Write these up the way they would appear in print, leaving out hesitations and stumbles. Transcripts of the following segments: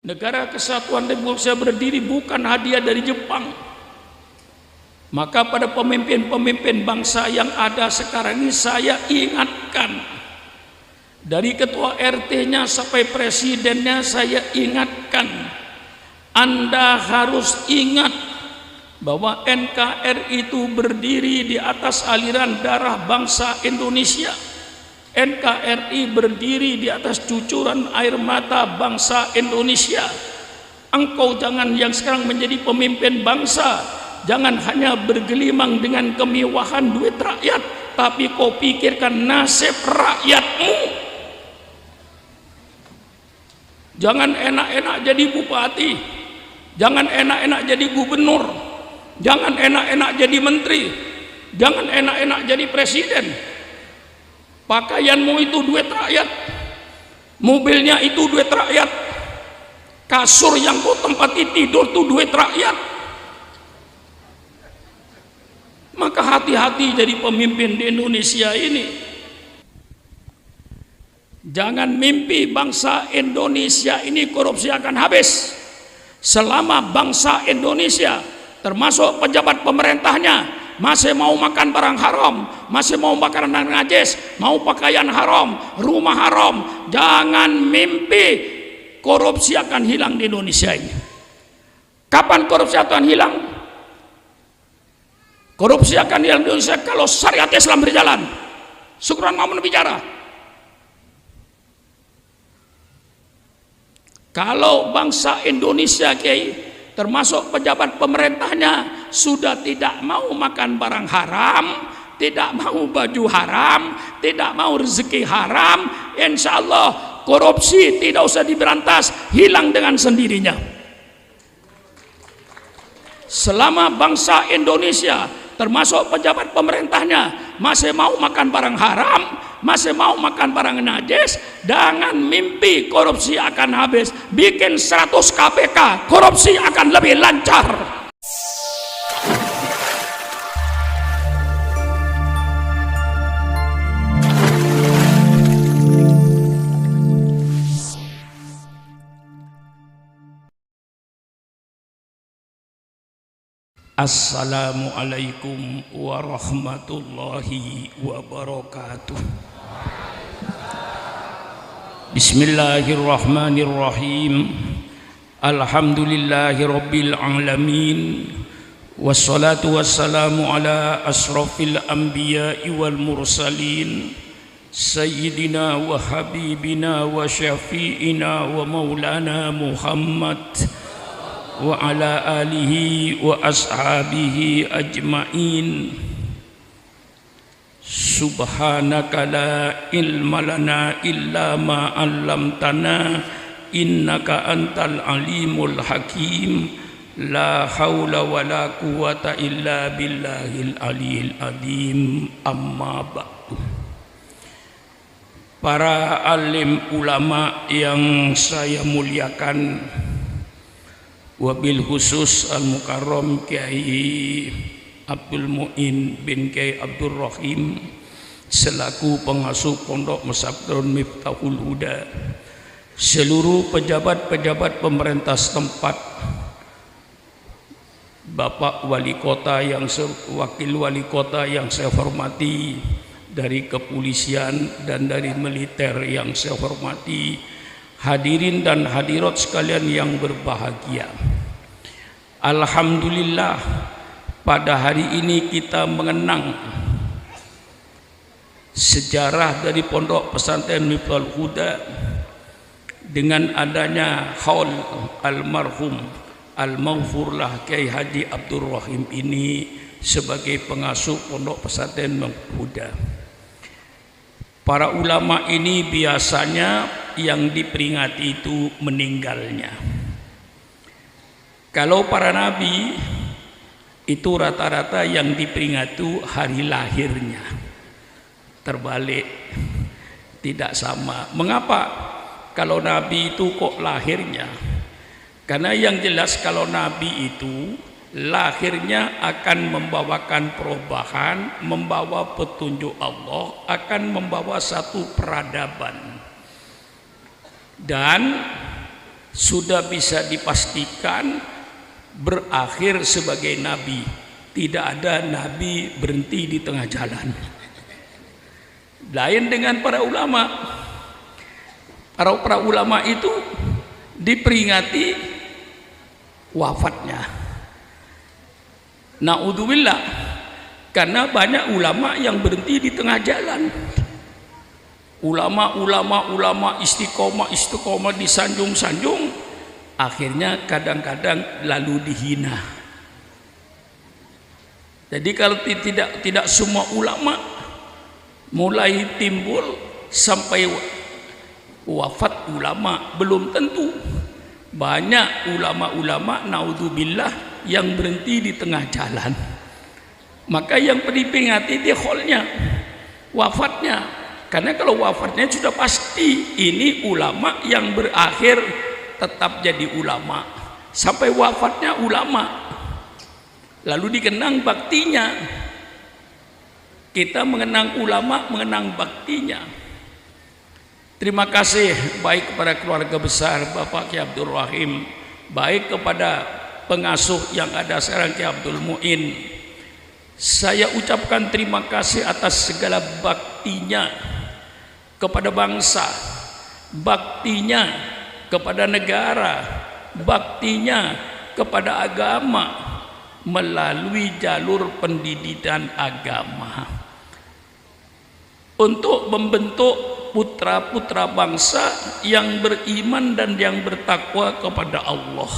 Negara Kesatuan Republik Indonesia berdiri bukan hadiah dari Jepang. Maka pada pemimpin-pemimpin bangsa yang ada sekarang ini saya ingatkan, dari ketua RT-nya sampai presidennya saya ingatkan, Anda harus ingat bahwa NKRI itu berdiri di atas aliran darah bangsa Indonesia. NKRI berdiri di atas cucuran air mata bangsa Indonesia. Engkau jangan yang sekarang menjadi pemimpin bangsa, jangan hanya bergelimang dengan kemewahan duit rakyat, tapi kau pikirkan nasib rakyatmu. Jangan enak-enak jadi bupati, jangan enak-enak jadi gubernur, jangan enak-enak jadi menteri, jangan enak-enak jadi presiden. Pakaianmu itu duit rakyat, mobilnya itu duit rakyat, kasur yang kau tempati tidur itu duit rakyat. Maka hati-hati jadi pemimpin di Indonesia ini. Jangan mimpi bangsa Indonesia ini korupsi akan habis. Selama bangsa Indonesia termasuk pejabat pemerintahnya masih mau makan barang haram, masih mau makan najis, mau pakaian haram, rumah haram, jangan mimpi korupsi akan hilang di Indonesia ini. Kapan korupsi akan hilang? Korupsi akan hilang di Indonesia kalau syariat Islam berjalan. Syukran Mamun bicara. Kalau bangsa Indonesia Kiai termasuk pejabat pemerintahnya sudah tidak mau makan barang haram, tidak mau baju haram, tidak mau rezeki haram, insya Allah korupsi tidak usah diberantas, hilang dengan sendirinya. Selama bangsa Indonesia termasuk pejabat pemerintahnya masih mau makan barang haram, masih mau makan barang najis, jangan mimpi korupsi akan habis. Bikin 100 KPK, korupsi akan lebih lancar. Assalamualaikum warahmatullahi wabarakatuh. Bismillahirrahmanirrahim. Alhamdulillahi rabbil alamin. Wassalatu wassalamu ala asrafil anbiya'i wal mursalin, sayyidina wa habibina wa syafi'ina wa maulana Muhammad wa ala alihi wa ashabihi ajma'in. Subhanaka la ilma lana illa ma 'allamtana innaka antal alimul hakim. La haula wa la quwata illa billahil aliyil azim. Amma ba'du. Para alim ulama yang saya muliakan, wabil khusus al-mukarram Kiai Abdul Mu'in bin Kiai Abdul Rahim selaku pengasuh Pondok Pesantren Miftahul Huda, seluruh pejabat-pejabat pemerintah setempat, Bapak Wali Kota yang wakil Wali Kota yang saya hormati, dari kepolisian dan dari militer yang saya hormati, hadirin dan hadirat sekalian yang berbahagia. Alhamdulillah, pada hari ini kita mengenang sejarah dari Pondok Pesantren Miftahul Huda dengan adanya haul almarhum al-maghfurlah Kiai Haji Abdul Rahim ini sebagai pengasuh Pondok Pesantren Miftahul Huda. Para ulama ini biasanya yang diperingati itu meninggalnya. Kalau para nabi itu rata-rata yang diperingati itu hari lahirnya. Terbalik, tidak sama. Mengapa? Kalau nabi itu kok lahirnya? Karena yang jelas kalau nabi itu lahirnya akan membawakan perubahan, membawa petunjuk Allah, akan membawa satu peradaban. Dan sudah bisa dipastikan berakhir sebagai nabi. Tidak ada nabi berhenti di tengah jalan. Lain dengan para ulama. Para ulama itu diperingati wafatnya. Naudzubillah, karena banyak ulama yang berhenti di tengah jalan. Ulama istiqomah disanjung-sanjung, akhirnya kadang-kadang lalu dihina. Jadi kalau tidak semua ulama mulai timbul sampai wafat ulama, belum tentu. Banyak ulama-ulama naudzubillah yang berhenti di tengah jalan. Maka yang diperingati di kholnya, wafatnya. Karena kalau wafatnya sudah pasti ini ulama yang berakhir tetap jadi ulama sampai wafatnya ulama. Lalu dikenang baktinya. Kita mengenang ulama, mengenang baktinya. Terima kasih baik kepada keluarga besar Bapak Ki Abdul Rahim, baik kepada pengasuh yang ada sekarang Ki Abdul Muin. Saya ucapkan terima kasih atas segala baktinya kepada bangsa, baktinya kepada negara, baktinya kepada agama melalui jalur pendidikan agama untuk membentuk putra-putra bangsa yang beriman dan yang bertakwa kepada Allah,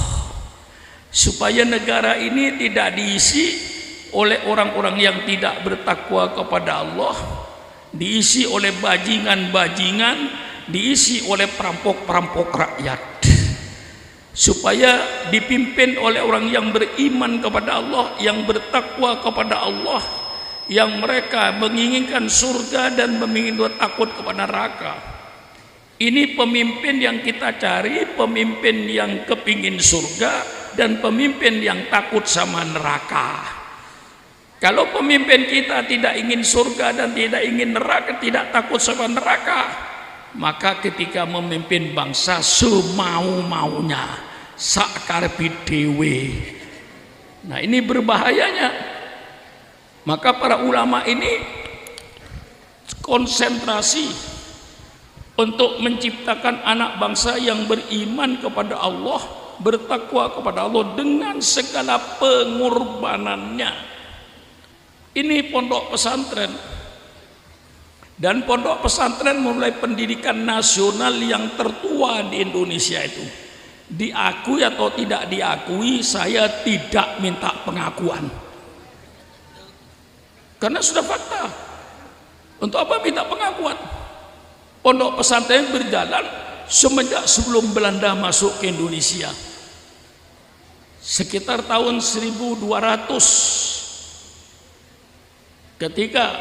supaya negara ini tidak diisi oleh orang-orang yang tidak bertakwa kepada Allah, diisi oleh bajingan-bajingan, diisi oleh perampok-perampok rakyat, supaya dipimpin oleh orang yang beriman kepada Allah, yang bertakwa kepada Allah, yang mereka menginginkan surga dan menginginkan takut kepada neraka. Ini pemimpin yang kita cari, pemimpin yang kepingin surga dan pemimpin yang takut sama neraka. Kalau pemimpin kita tidak ingin surga dan tidak ingin neraka, tidak takut sama neraka, maka ketika memimpin bangsa semau-maunya, sakarepe dhewe. Nah, ini berbahayanya. Maka para ulama ini konsentrasi untuk menciptakan anak bangsa yang beriman kepada Allah, bertakwa kepada Allah dengan segala pengorbanannya. Ini pondok pesantren. Dan pondok pesantren mulai pendidikan nasional yang tertua di Indonesia itu. Diakui atau tidak diakui, saya tidak minta pengakuan. Karena sudah fakta. Untuk apa minta pengakuan? Pondok pesantren berjalan semenjak sebelum Belanda masuk ke Indonesia. Sekitar tahun 1200, ketika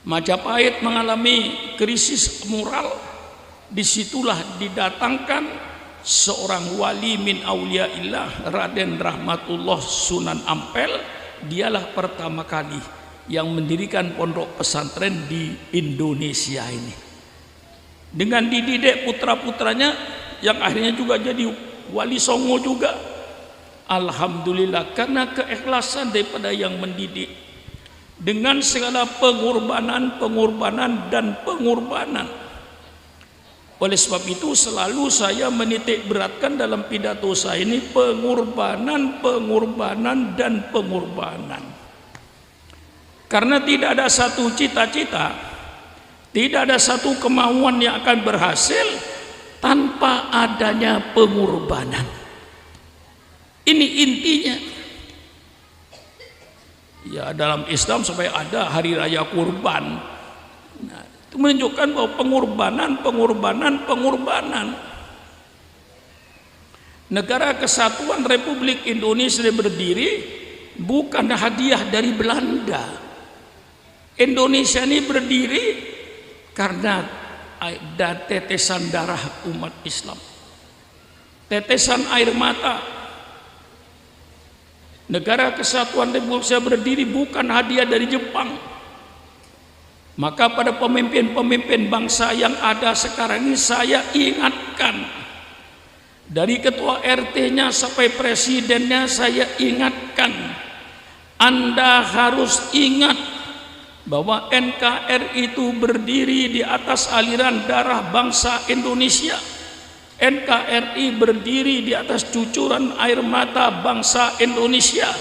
Majapahit mengalami krisis moral, disitulah didatangkan seorang wali min auliaillah, Raden Rahmatullah Sunan Ampel. Dialah pertama kali yang mendirikan pondok pesantren di Indonesia ini, dengan dididik putra-putranya yang akhirnya juga jadi wali songo juga. Alhamdulillah, karena keikhlasan daripada yang mendidik, dengan segala pengorbanan dan pengorbanan. Oleh sebab itu selalu saya menitik beratkan dalam pidato saya ini pengorbanan dan pengorbanan. Karena tidak ada satu cita-cita, tidak ada satu kemauan yang akan berhasil tanpa adanya pengorbanan. Ini intinya. Ya, dalam Islam sampai ada hari raya kurban. Nah, itu menunjukkan bahwa pengorbanan. Negara Kesatuan Republik Indonesia berdiri bukan hadiah dari Belanda. Indonesia ini berdiri karena ada tetesan darah umat Islam, tetesan air mata. Negara Kesatuan Republik Indonesia berdiri bukan hadiah dari Jepang. Maka pada pemimpin-pemimpin bangsa yang ada sekarang ini saya ingatkan, dari ketua RT-nya sampai presidennya saya ingatkan, Anda harus ingat bahwa NKRI itu berdiri di atas aliran darah bangsa Indonesia. NKRI berdiri di atas cucuran air mata bangsa Indonesia.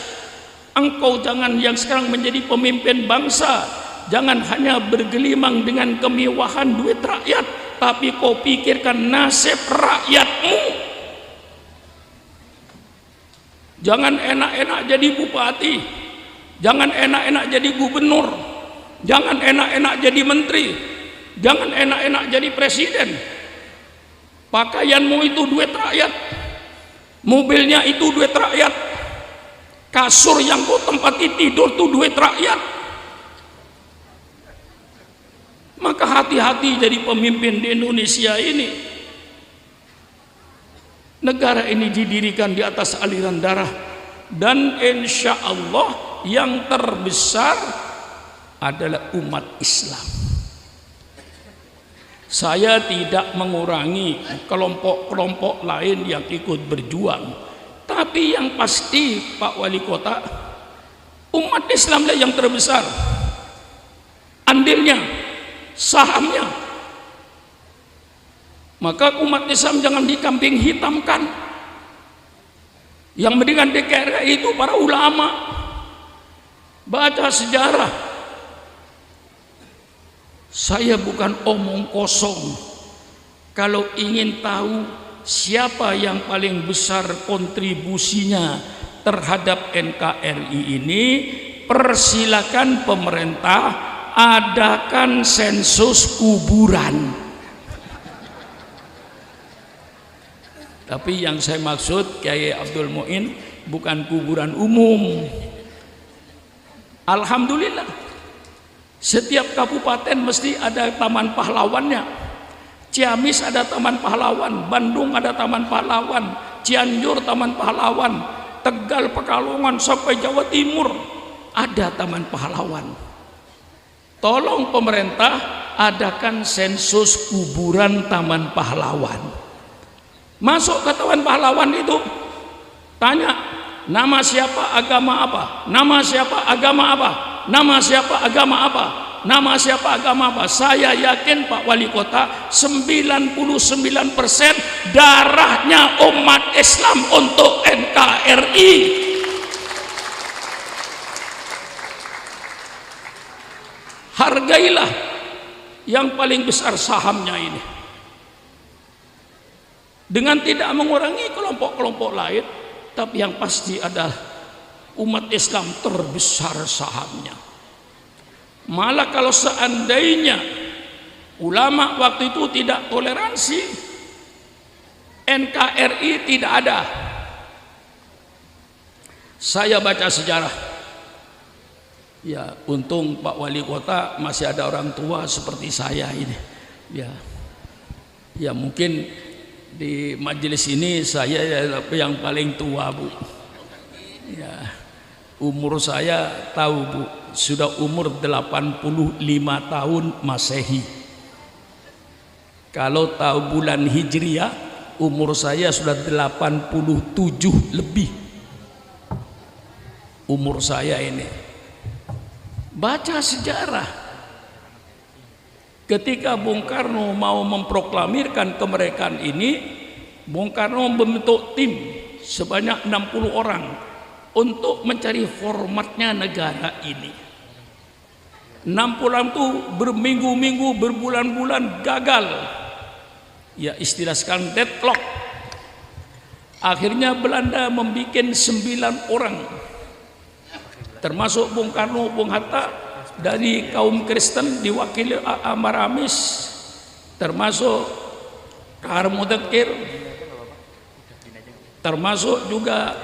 Engkau jangan yang sekarang menjadi pemimpin bangsa, jangan hanya bergelimang dengan kemewahan duit rakyat, tapi kau pikirkan nasib rakyatmu. Jangan enak-enak jadi bupati, jangan enak-enak jadi gubernur, jangan enak-enak jadi menteri, jangan enak-enak jadi presiden. Pakaianmu itu duit rakyat, mobilnya itu duit rakyat, kasur yang kau tempati tidur itu duit rakyat. Maka hati-hati jadi pemimpin di Indonesia ini. Negara ini didirikan di atas aliran darah, dan insya Allah yang terbesar adalah umat Islam. Saya tidak mengurangi kelompok-kelompok lain yang ikut berjuang, tapi yang pasti Pak Wali Kota, umat Islam lah yang terbesar andilnya, sahamnya. Maka umat Islam jangan dikambing hitamkan. Yang mendingan DKR itu para ulama. Baca sejarah. Saya bukan omong kosong. Kalau ingin tahu siapa yang paling besar kontribusinya terhadap NKRI ini, persilakan pemerintah adakan sensus kuburan. Tapi yang saya maksud Kiai Abdul Muin bukan kuburan umum. Alhamdulillah, setiap kabupaten mesti ada taman pahlawannya. Ciamis ada taman pahlawan, Bandung ada taman pahlawan, Cianjur taman pahlawan, Tegal, Pekalongan sampai Jawa Timur ada taman pahlawan. Tolong pemerintah adakan sensus kuburan taman pahlawan. Masuk ke taman pahlawan itu, tanya nama siapa, agama apa, nama siapa, agama apa, nama siapa, agama apa, nama siapa, agama apa. Saya yakin Pak Wali Kota, 99% darahnya umat Islam untuk NKRI. Hargailah yang paling besar sahamnya ini, dengan tidak mengurangi kelompok-kelompok lain, tapi yang pasti adalah umat Islam terbesar sahamnya. Malah kalau seandainya ulama waktu itu tidak toleransi, NKRI tidak ada. Saya baca sejarah, ya untung Pak Wali Kota masih ada orang tua seperti saya ini, ya mungkin di majelis ini saya yang paling tua, Bu. Ya, umur saya tahu, Bu, sudah umur 85 tahun Masehi. Kalau tahu bulan Hijriah, umur saya sudah 87 lebih. Umur saya ini. Baca sejarah. Ketika Bung Karno mau memproklamirkan kemerdekaan ini, Bung Karno membentuk tim sebanyak 60 orang untuk mencari formatnya negara ini. 60 orang itu berminggu-minggu, berbulan-bulan gagal. Ya istilah sekarang deadlock. Akhirnya Belanda membuat 9 orang, termasuk Bung Karno, Bung Hatta, dari kaum Kristen diwakili Amar Amis, termasuk Kahar Mudakir, termasuk juga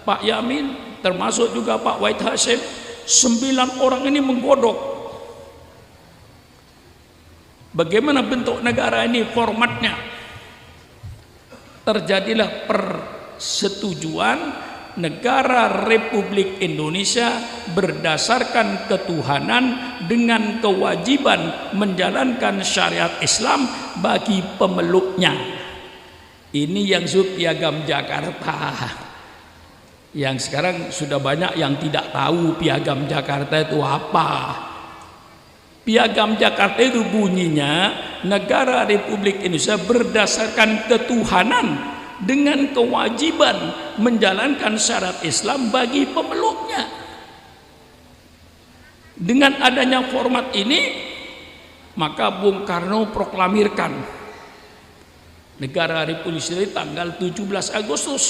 Pak Yamin, termasuk juga Pak Wahid Hasyim. 9 orang ini menggodok bagaimana bentuk negara ini, formatnya. Terjadilah persetujuan negara Republik Indonesia berdasarkan ketuhanan dengan kewajiban menjalankan syariat Islam bagi pemeluknya. Ini yang Piagam Jakarta. Yang sekarang sudah banyak yang tidak tahu Piagam Jakarta itu apa. Piagam Jakarta itu bunyinya, negara Republik Indonesia berdasarkan ketuhanan dengan kewajiban menjalankan syarat Islam bagi pemeluknya. Dengan adanya format ini, maka Bung Karno proklamirkan negara Republik Indonesia tanggal 17 Agustus.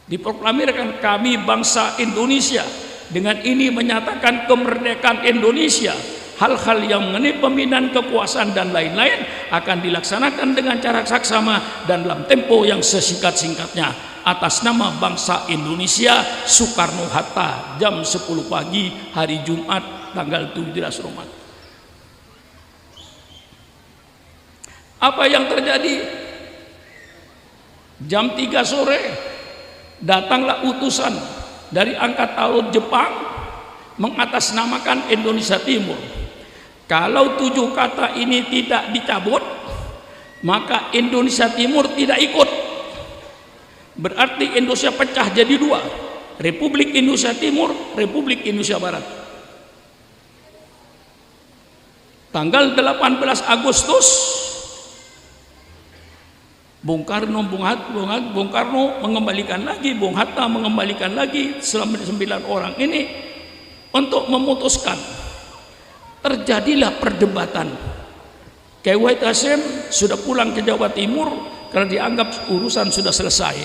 Diproklamirkan kami bangsa Indonesia, dengan ini menyatakan kemerdekaan Indonesia. Hal-hal yang mengenai pembinaan kekuasaan dan lain-lain akan dilaksanakan dengan cara saksama dan dalam tempo yang sesingkat-singkatnya atas nama bangsa Indonesia. Soekarno-Hatta, jam 10 pagi hari Jumat tanggal 17 Ramadan. Apa yang terjadi? Jam 3 sore datanglah utusan dari Angkatan Laut Jepang mengatasnamakan Indonesia Timur. Kalau 7 kata ini tidak dicabut, maka Indonesia Timur tidak ikut. Berarti Indonesia pecah jadi 2, Republik Indonesia Timur, Republik Indonesia Barat. Tanggal 18 Agustus Bung Karno mengembalikan lagi, Bung Hatta mengembalikan lagi selama 9 orang ini untuk memutuskan. Terjadilah perdebatan. Kiai Wahid Hasyim sudah pulang ke Jawa Timur karena dianggap urusan sudah selesai.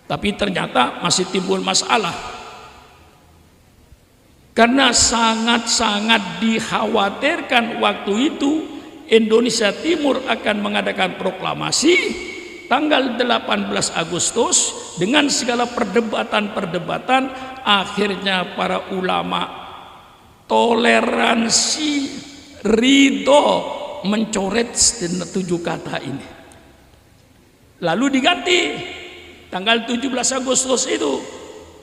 Tapi ternyata masih timbul masalah. Karena sangat-sangat dikhawatirkan waktu itu Indonesia Timur akan mengadakan proklamasi tanggal 18 Agustus dengan segala perdebatan-perdebatan. Akhirnya para ulama toleransi, ridho mencoret 7 kata ini. Lalu diganti tanggal 17 Agustus itu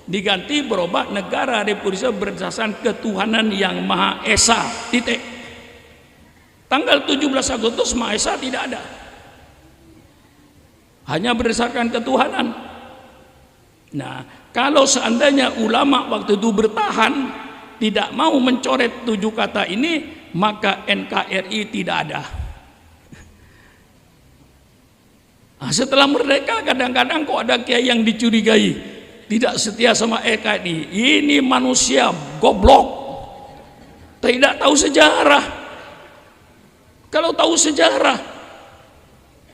diganti berubah negara Republik Indonesia berdasarkan ketuhanan yang Maha Esa. Titik. Tanggal 17 Agustus Maha Esa tidak ada. Hanya berdasarkan ketuhanan. Nah, kalau seandainya ulama waktu itu bertahan tidak mau mencoret 7 kata ini, maka NKRI tidak ada. Nah, setelah merdeka kadang-kadang kok ada kiai yang dicurigai tidak setia sama NKRI. Ini manusia goblok, tidak tahu sejarah. Kalau tahu sejarah,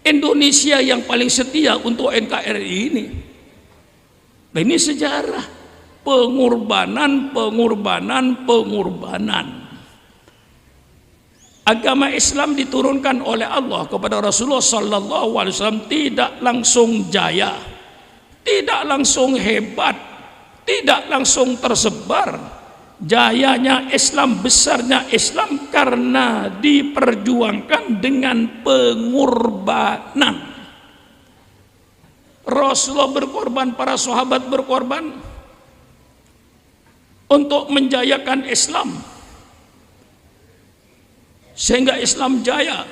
Indonesia yang paling setia untuk NKRI ini. Nah, ini sejarah pengorbanan. Agama Islam diturunkan oleh Allah kepada Rasulullah Sallallahu Alaihi Wasallam tidak langsung jaya, tidak langsung hebat, tidak langsung tersebar. Jayanya Islam, besarnya Islam karena diperjuangkan dengan pengorbanan. Rasulullah berkorban, para sahabat berkorban untuk menjayakan Islam sehingga Islam jaya.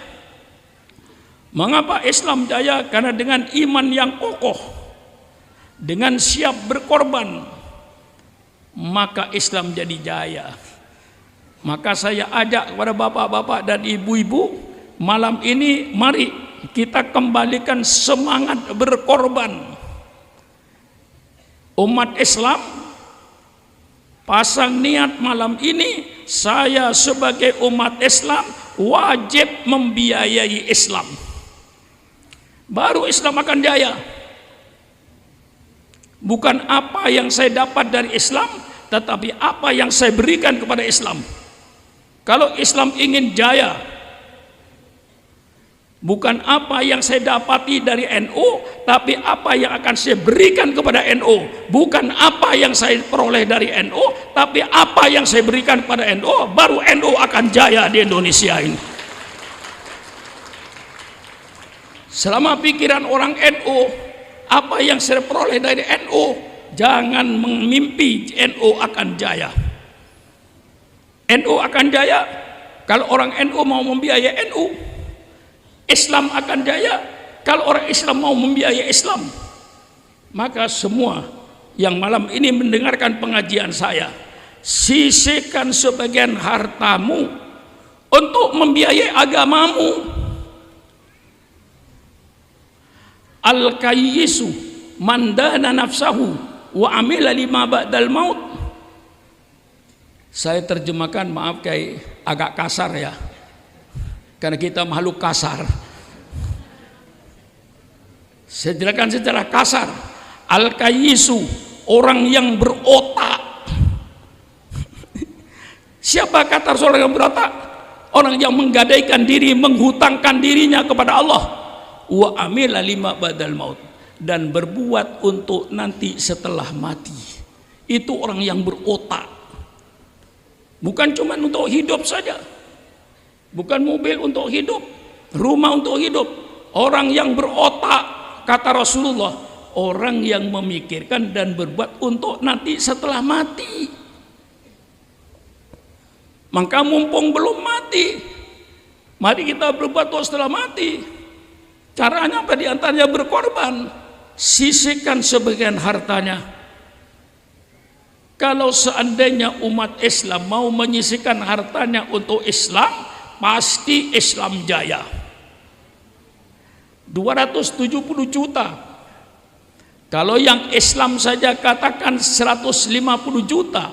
Mengapa Islam jaya? Karena dengan iman yang kokoh, dengan siap berkorban, maka Islam jadi jaya. Maka saya ajak kepada bapak-bapak dan ibu-ibu malam ini, mari kita kembalikan semangat berkorban. Umat Islam pasang niat malam ini, saya sebagai umat Islam wajib membiayai Islam. Baru Islam akan jaya. Bukan apa yang saya dapat dari Islam, tetapi apa yang saya berikan kepada Islam. Kalau Islam ingin jaya, bukan apa yang saya dapati dari NU, tapi apa yang akan saya berikan kepada NU. Bukan apa yang saya peroleh dari NU, tapi apa yang saya berikan kepada NU. Baru NU akan jaya di Indonesia ini. Selama pikiran orang NU, apa yang saya peroleh dari NU, jangan memimpi NU akan jaya. NU akan jaya kalau orang NU mau membiayai NU. Islam akan jaya Kalau orang Islam mau membiayai Islam, maka semua yang malam ini mendengarkan pengajian saya, sisihkan sebagian hartamu untuk membiayai agamamu. Al-kayyisu mandana nafsahu wa amila lima ba'dal maut. Saya terjemahkan, maaf kayak agak kasar ya, karena kita makhluk kasar. Saya jelaskan secara kasar. Al-kayyisu, orang yang berotak. Siapa kata orang yang berotak? Orang yang menggadaikan diri, menghutangkan dirinya kepada Allah. Wa amila lima ba'dal maut, dan berbuat untuk nanti setelah mati. Itu orang yang berotak. Bukan cuma untuk hidup saja, bukan mobil untuk hidup, rumah untuk hidup. Orang yang berotak, kata Rasulullah, orang yang memikirkan dan berbuat untuk nanti setelah mati. Maka mumpung belum mati, mari kita berbuat untuk setelah mati. Caranya apa? Di antaranya berkorban. Sisihkan sebagian hartanya. Kalau seandainya umat Islam mau menyisihkan hartanya untuk Islam, pasti Islam jaya. 270 juta. Kalau yang Islam saja katakan 150 juta.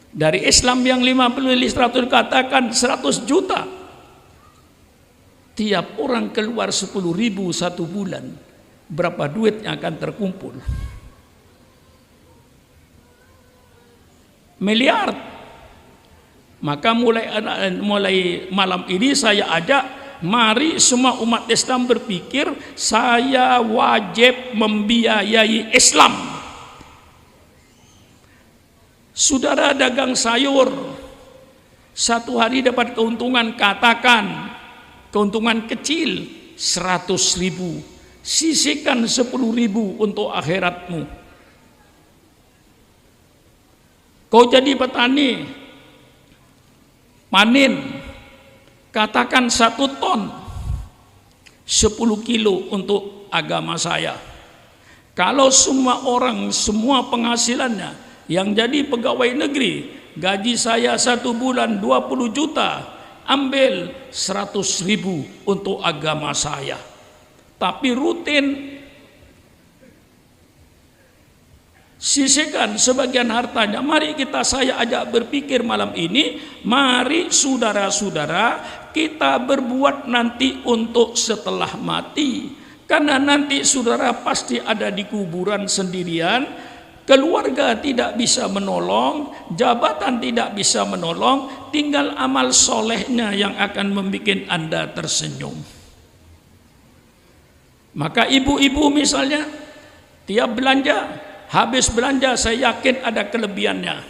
Dari Islam yang 50 100 katakan 100 juta. Tiap orang keluar 10.000 satu bulan, berapa duit yang akan terkumpul? Miliar. Maka mulai malam ini saya ajak, mari semua umat Islam berpikir, saya wajib membiayai Islam. Saudara dagang sayur, satu hari dapat keuntungan, katakan keuntungan kecil 100.000, sisihkan 10.000 untuk akhiratmu. Kau jadi petani, panen, katakan 1 ton, 10 kilo untuk agama saya. Kalau semua orang, semua penghasilannya yang jadi pegawai negeri, gaji saya 1 bulan 20 juta, ambil 100.000 untuk agama saya. Tapi rutin, sisihkan sebagian hartanya. Mari saya ajak berpikir malam ini, mari saudara-saudara kita berbuat nanti untuk setelah mati. Karena nanti saudara pasti ada di kuburan sendirian, keluarga tidak bisa menolong, jabatan tidak bisa menolong, tinggal amal solehnya yang akan membuat Anda tersenyum. Maka ibu-ibu misalnya, tiap belanja, habis belanja saya yakin ada kelebihannya.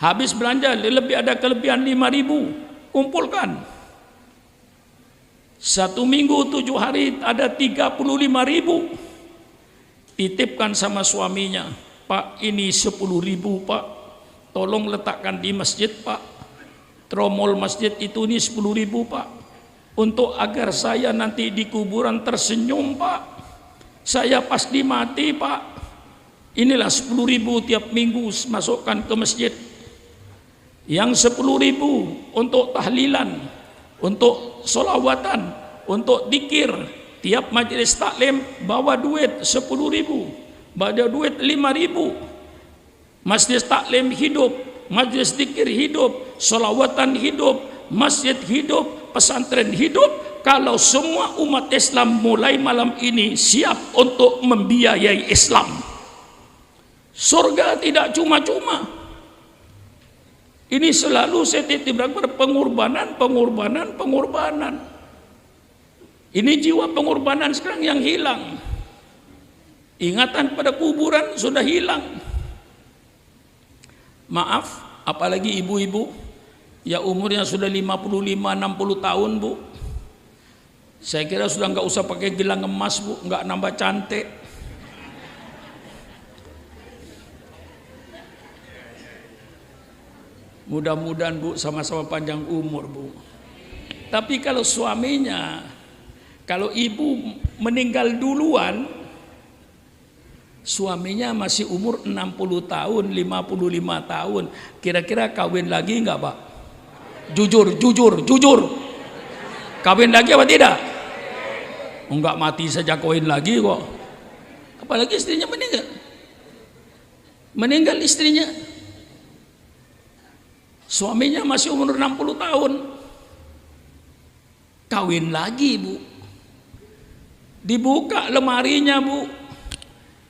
Habis belanja lebih ada kelebihan 5.000, kumpulkan. 1 minggu 7 hari ada 35.000. Titipkan sama suaminya, Pak, ini 10.000 Pak, tolong letakkan di masjid Pak, tromol masjid itu ini 10.000 Pak, untuk agar saya nanti di kuburan tersenyum Pak, saya pasti mati Pak. Inilah 10.000 tiap minggu masukkan ke masjid. Yang 10.000 untuk tahlilan, untuk sholawatan, untuk dikir. Tiap majelis taklim bawa duit 10.000, bawa duit 5.000. Majelis taklim hidup, majelis dikir hidup, sholawatan hidup, masjid hidup, pesantren hidup. Kalau semua umat Islam mulai malam ini siap untuk membiayai Islam, surga tidak cuma-cuma. Ini selalu saya titipkan pengorbanan. Ini jiwa pengorbanan sekarang yang hilang. Ingatan pada kuburan sudah hilang. Maaf, apalagi ibu-ibu ya umurnya sudah 55-60 tahun Bu, saya kira sudah nggak usah pakai gelang emas Bu, nggak nambah cantik. Mudah-mudahan Bu sama-sama panjang umur Bu. Tapi kalau suaminya, Kalau ibu meninggal duluan, suaminya masih umur 60 tahun, 55 tahun, kira-kira kawin lagi enggak, Pak? Jujur. Kawin lagi apa tidak? Enggak, mati saja kawin lagi kok. Apalagi istrinya meninggal. Meninggal istrinya. Suaminya masih umur 60 tahun. Kawin lagi, Bu. Dibuka lemarinya, Bu.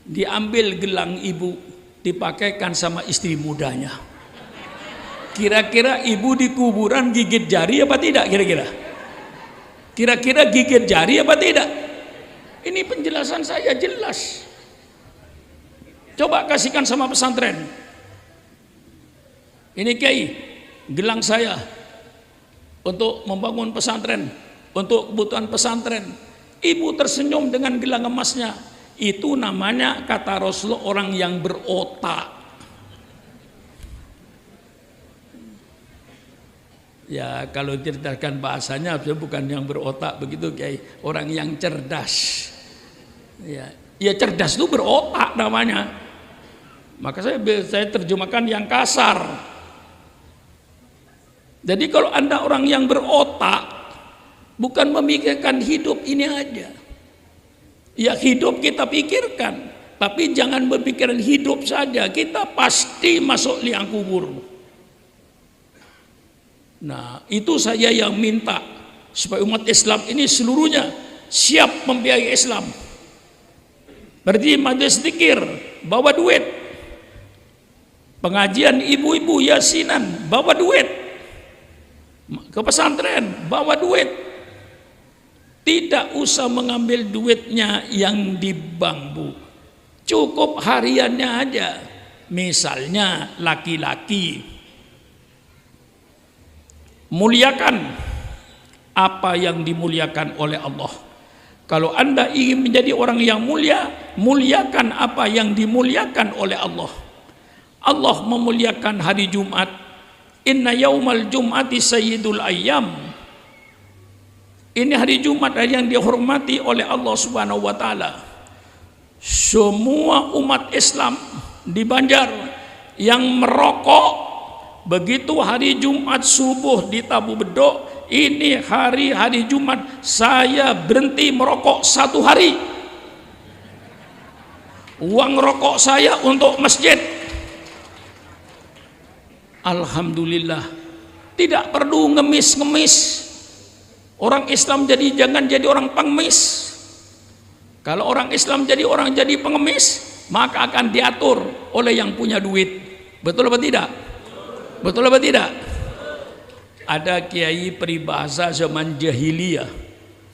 Diambil gelang ibu, dipakaikan sama istri mudanya. Kira-kira ibu di kuburan gigit jari apa tidak kira-kira? Kira-kira gigit jari apa tidak? Ini penjelasan saya jelas. Coba kasihkan sama pesantren. Ini Kiai, gelang saya untuk membangun pesantren, untuk kebutuhan pesantren. Ibu tersenyum dengan gelang emasnya. Itu namanya, kata Rasulullah, orang yang berotak. Ya kalau ceritakan bahasanya bukan yang berotak begitu, Kiai, orang yang cerdas. Ya cerdas itu berotak namanya. Maka saya terjemahkan yang kasar. Jadi kalau Anda orang yang berotak, bukan memikirkan hidup ini aja. Ya hidup kita pikirkan, tapi jangan berpikiran hidup saja, kita pasti masuk liang kubur. Nah itu saya yang minta supaya umat Islam ini seluruhnya siap membiayai Islam. Berarti majelis zikir bawa duit, pengajian ibu-ibu yasinan bawa duit, ke pesantren bawa duit. Tidak usah mengambil duitnya yang di bank, Bu. Cukup hariannya aja. Misalnya laki-laki, muliakan apa yang dimuliakan oleh Allah. Kalau Anda ingin menjadi orang yang mulia, muliakan apa yang dimuliakan oleh Allah. Allah memuliakan hari Jumat. Inna yaumal jum'ati sayyidul ayyam. Ini hari Jumat yang dihormati oleh Allah Subhanahu wa taala. Semua umat Islam di Banjar yang merokok, begitu hari Jumat subuh di Tabu Bedok, ini hari Jumat, saya berhenti merokok 1 hari. Uang rokok saya untuk masjid. Alhamdulillah. Tidak perlu ngemis-ngemis. Orang Islam jangan jadi orang pengemis. Kalau orang Islam jadi pengemis, maka akan diatur oleh yang punya duit. Betul apa tidak? Betul apa tidak? Ada kiai peribahasa zaman jahiliyah.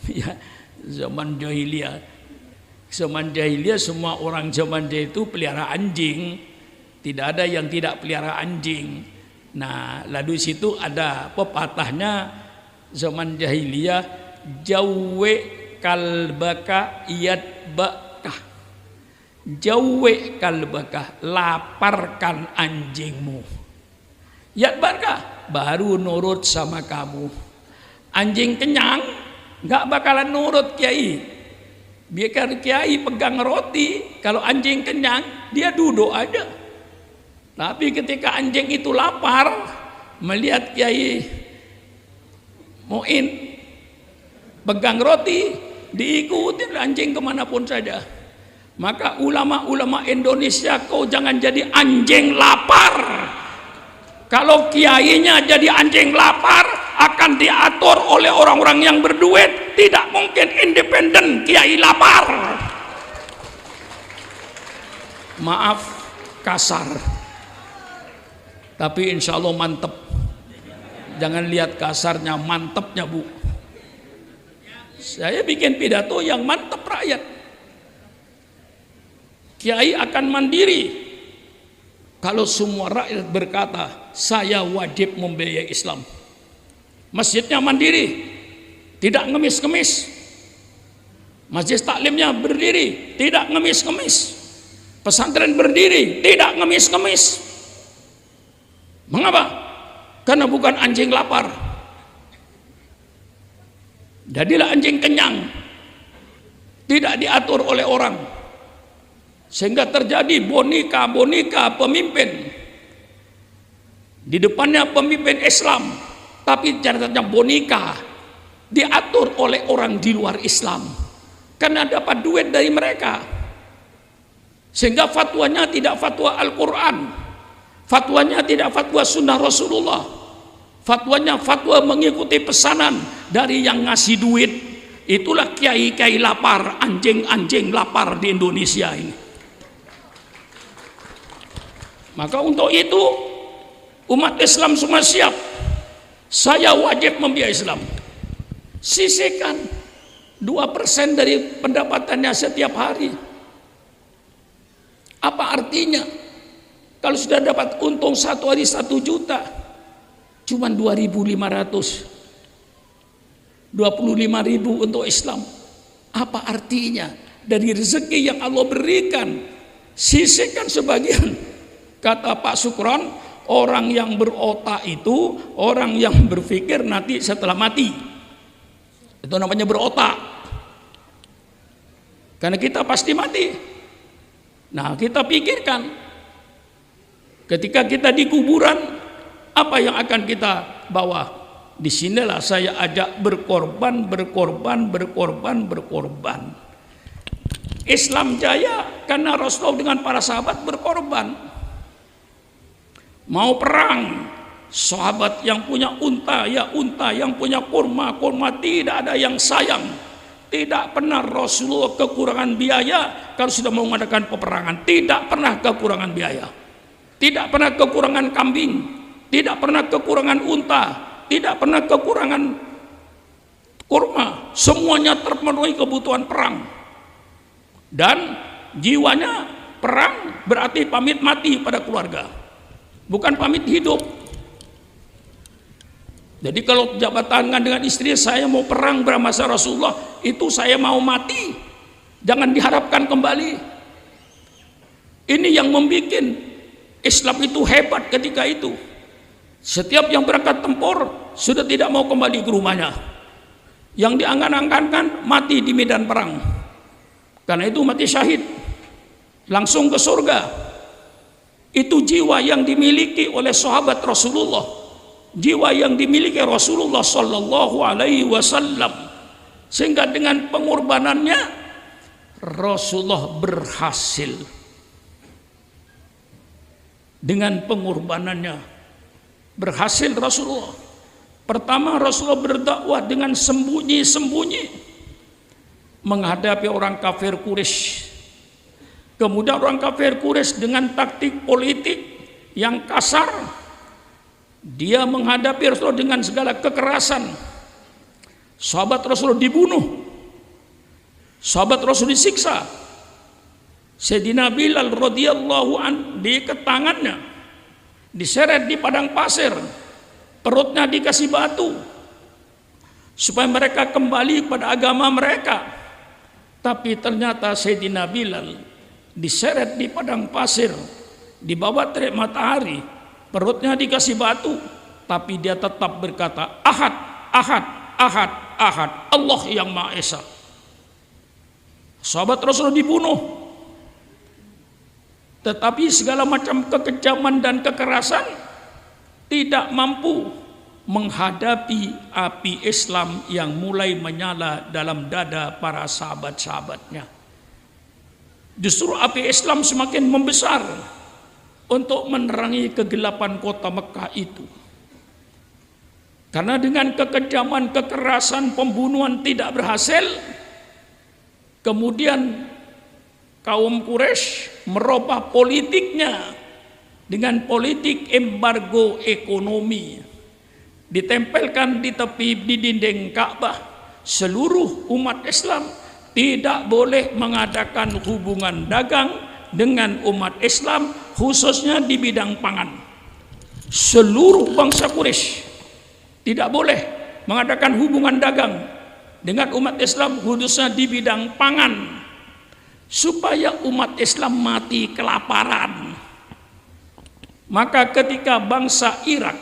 Ya, zaman jahiliyah. Zaman jahiliyah semua orang zaman jahiliyah itu pelihara anjing. Tidak ada yang tidak pelihara anjing. Nah, lalu situ ada pepatahnya zaman jahiliyah, jauwe kalbaka yadbakah. Jauwe kalbaka, laparkan anjingmu. Yadbakah, baru nurut sama kamu. Anjing kenyang nggak bakalan nurut Kiai. Biarkan Kiai pegang roti, kalau anjing kenyang dia duduk aja. Tapi ketika anjing itu lapar, melihat Kiai Muin pegang roti, diikuti anjing kemanapun saja. Maka ulama-ulama Indonesia, kau jangan jadi anjing lapar. Kalau kiainya jadi anjing lapar, akan diatur oleh orang-orang yang berduit. Tidak mungkin independen kiai lapar. Maaf kasar, tapi insya Allah mantep. Jangan lihat kasarnya, mantepnya, Bu. Saya bikin pidato yang mantep rakyat. Kiai akan mandiri kalau semua rakyat berkata saya wajib membiayai Islam. Masjidnya mandiri, tidak ngemis-ngemis. Majelis taklimnya berdiri, tidak ngemis-ngemis. Pesantren berdiri, tidak ngemis-ngemis. Mengapa? Karena bukan anjing lapar. Jadilah anjing kenyang. tidak diatur oleh orang, sehingga terjadi boneka pemimpin. Di depannya pemimpin Islam, tapi catatannya boneka, diatur oleh orang di luar Islam karena dapat duit dari mereka, sehingga fatwanya tidak fatwa Al-Quran, fatwanya tidak fatwa sunnah Rasulullah, fatwanya fatwa mengikuti pesanan dari yang ngasih duit. Itulah kiai-kiai lapar, anjing-anjing lapar di Indonesia ini. Maka untuk itu umat Islam semua siap. Saya wajib membiayai Islam. Sisihkan 2% dari pendapatannya setiap hari. Apa artinya? Kalau sudah dapat untung satu hari 1 juta, cuman 2.500, 25.000 untuk Islam. Apa artinya? Dari rezeki yang Allah berikan, sisihkan sebagian. Kata Pak Sukron, orang yang berotak itu orang yang berpikir nanti setelah mati. Itu namanya berotak. Karena kita pasti mati. Nah, kita pikirkan ketika kita di kuburan, apa yang akan kita bawa? Di sinilah saya ajak berkorban. Islam jaya karena Rasulullah dengan para sahabat berkorban. Mau perang, sahabat yang punya unta, ya unta, yang punya kurma, tidak ada yang sayang. Tidak pernah Rasulullah kekurangan biaya kalau sudah mau mengadakan peperangan. Tidak pernah kekurangan biaya. Tidak pernah kekurangan kambing. Tidak pernah kekurangan unta. Tidak pernah kekurangan kurma. Semuanya terpenuhi kebutuhan perang. Dan jiwanya perang berarti pamit mati pada keluarga, bukan pamit hidup. Jadi kalau jabat tangan dengan istri, saya mau perang beramasa Rasulullah, itu saya mau mati, jangan diharapkan kembali. Ini yang membuat Islam itu hebat ketika itu. Setiap yang berangkat tempur sudah tidak mau kembali ke rumahnya. Yang diangan-angankan mati di medan perang. Karena itu mati syahid, langsung ke surga. Itu jiwa yang dimiliki oleh sahabat Rasulullah, jiwa yang dimiliki Rasulullah Sallallahu Alaihi Wasallam, sehingga dengan pengorbanannya Rasulullah berhasil. Dengan pengorbanannya berhasil Rasulullah. Pertama, Rasulullah berdakwah dengan sembunyi-sembunyi menghadapi orang kafir Quraisy. Kemudian orang kafir Quraisy dengan taktik politik yang kasar, dia menghadapi Rasulullah dengan segala kekerasan. Sahabat Rasulullah dibunuh, sahabat Rasul disiksa. Sayyidina Bilal radhiyallahu an diikat tangannya, diseret di padang pasir, perutnya dikasih batu supaya mereka kembali pada agama mereka. Tapi ternyata Sayyidina Bilal diseret di padang pasir, di bawah terik matahari, perutnya dikasih batu, tapi dia tetap berkata, Ahad, Ahad, Ahad, Ahad, Allah yang Maha Esa. Sahabat Rasulullah dibunuh, tetapi segala macam kekejaman dan kekerasan tidak mampu menghadapi api Islam yang mulai menyala dalam dada para sahabat-sahabatnya. Justru api Islam semakin membesar untuk menerangi kegelapan kota Mekah itu. Karena dengan kekejaman, kekerasan, pembunuhan tidak berhasil, kemudian kaum Quraisy merubah politiknya dengan politik embargo ekonomi. Ditempelkan di tepi di dinding Ka'bah, seluruh umat Islam tidak boleh mengadakan hubungan dagang dengan umat Islam, khususnya di bidang pangan. Seluruh bangsa Quraisy tidak boleh mengadakan hubungan dagang dengan umat Islam, khususnya di bidang pangan, supaya umat Islam mati kelaparan. Maka ketika bangsa Irak,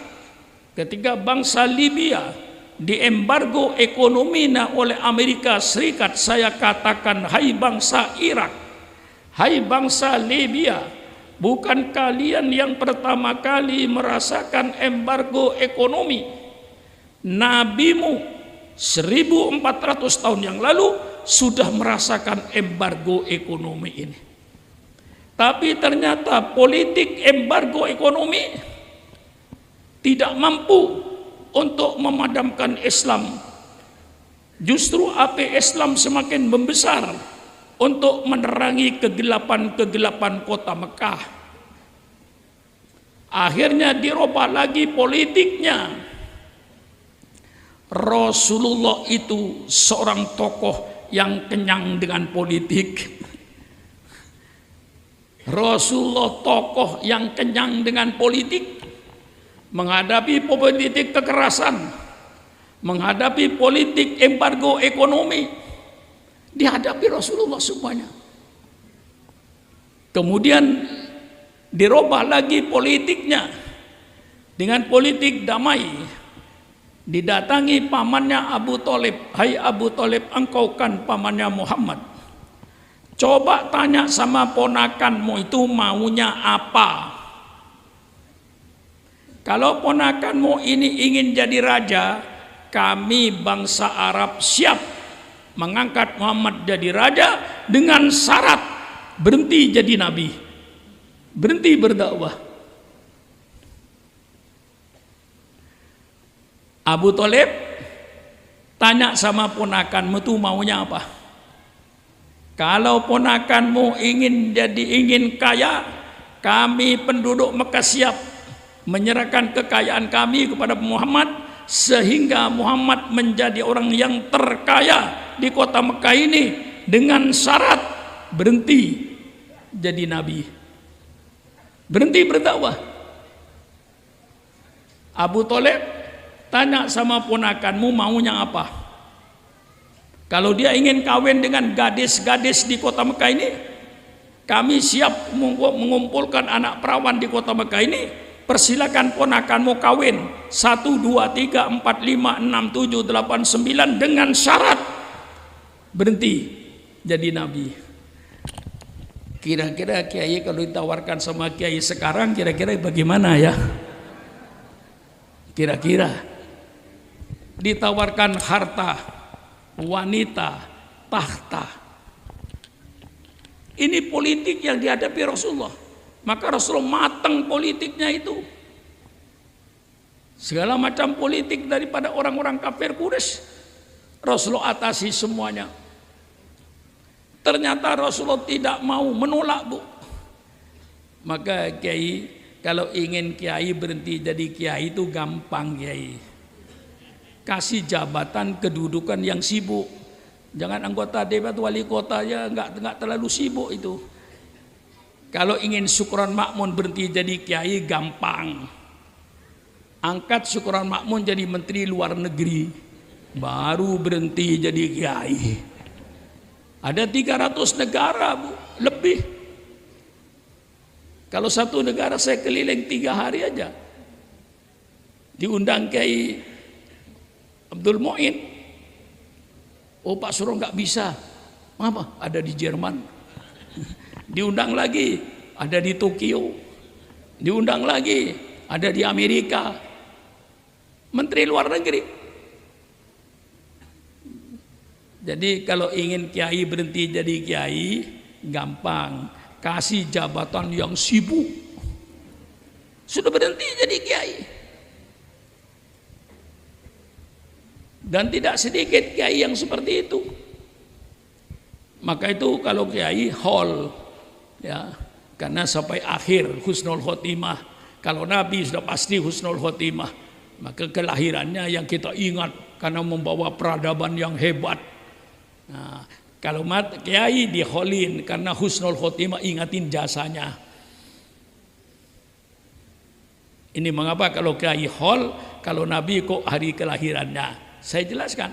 ketika bangsa Libya diembargo ekonomi oleh Amerika Serikat. Saya katakan, hai bangsa Irak, hai bangsa Libya, bukan kalian yang pertama kali merasakan embargo ekonomi. Nabimu 1400 tahun yang lalu sudah merasakan embargo ekonomi ini. Tapi ternyata politik embargo ekonomi tidak mampu untuk memadamkan Islam. Justru api Islam semakin membesar untuk menerangi kegelapan-kegelapan kota Mekah. Akhirnya dirubah lagi politiknya. Rasulullah itu seorang tokoh yang kenyang dengan politik. Rasulullah tokoh yang kenyang dengan politik, menghadapi politik kekerasan, menghadapi politik embargo ekonomi, dihadapi Rasulullah semuanya. Kemudian dirubah lagi politiknya dengan politik damai. Didatangi pamannya Abu Thalib, hai Abu Thalib, engkau kan pamannya Muhammad. Coba tanya sama ponakanmu itu maunya apa. Kalau ponakanmu ini ingin jadi raja, kami bangsa Arab siap mengangkat Muhammad jadi raja dengan syarat berhenti jadi nabi, berhenti berdakwah. Abu Thalib tanya sama ponakanmu tuh maunya apa? Kalau ponakanmu ingin kaya, kami penduduk Mekah siap menyerahkan kekayaan kami kepada Muhammad sehingga Muhammad menjadi orang yang terkaya di kota Mekah ini dengan syarat berhenti jadi nabi, berhenti berdakwah. Abu Thalib tanya sama ponakanmu maunya apa? Kalau dia ingin kawin dengan gadis-gadis di kota Mekah ini, kami siap mengumpulkan anak perawan di kota Mekah ini. Persilakan ponakanmu kawin 1, 2, 3, 4, 5, 6, 7, 8, 9 dengan syarat berhenti jadi nabi. Kira-kira kiai kalau ditawarkan sama kiai sekarang kira-kira bagaimana ya? Kira-kira ditawarkan harta, wanita, tahta. Ini politik yang dihadapi Rasulullah. Maka Rasulullah matang politiknya itu. Segala macam politik daripada orang-orang kafir Quraisy, Rasulullah atasi semuanya. Ternyata Rasulullah tidak mau menolak, Bu. Maka kiai, kalau ingin kiai berhenti jadi kiai itu gampang, kiai. Kasih jabatan kedudukan yang sibuk. Jangan anggota dewan wali kota ya nggak terlalu sibuk itu. Kalau ingin Syukron Makmun berhenti jadi kiai gampang. Angkat Syukron Makmun jadi menteri luar negeri, baru berhenti jadi kiai. Ada 300 negara, Bu, lebih. Kalau satu negara saya keliling 3 hari aja. Diundang Kiai Abdul Mu'in. Oh Pak Suro nggak bisa. Apa? Ada di Jerman. Diundang lagi, ada di Tokyo. Diundang lagi, ada di Amerika. Menteri luar negeri. Jadi kalau ingin kiai berhenti jadi kiai, gampang. Kasih jabatan yang sibuk. Sudah berhenti jadi kiai. Dan tidak sedikit kiai yang seperti itu. Maka itu kalau kiai hall, ya, karena sampai akhir husnul khotimah. Kalau Nabi sudah pasti husnul khotimah, maka kelahirannya yang kita ingat karena membawa peradaban yang hebat. Nah, kalau kiai diholin karena husnul khotimah, ingatin jasanya. Ini mengapa kalau kiai hol, kalau Nabi kok hari kelahirannya. Saya jelaskan.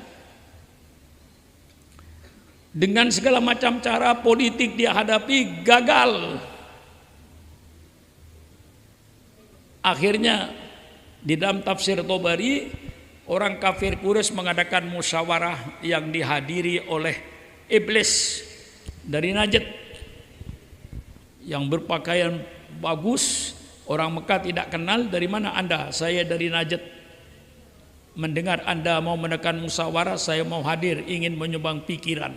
Dengan segala macam cara politik dia hadapi gagal. Akhirnya di dalam tafsir Tobari orang kafir Quraisy mengadakan musyawarah yang dihadiri oleh iblis dari Najd yang berpakaian bagus. Orang Mekah tidak kenal, dari mana Anda? Saya dari Najd. Mendengar Anda mau menekan musyawarah, saya mau hadir, ingin menyumbang pikiran.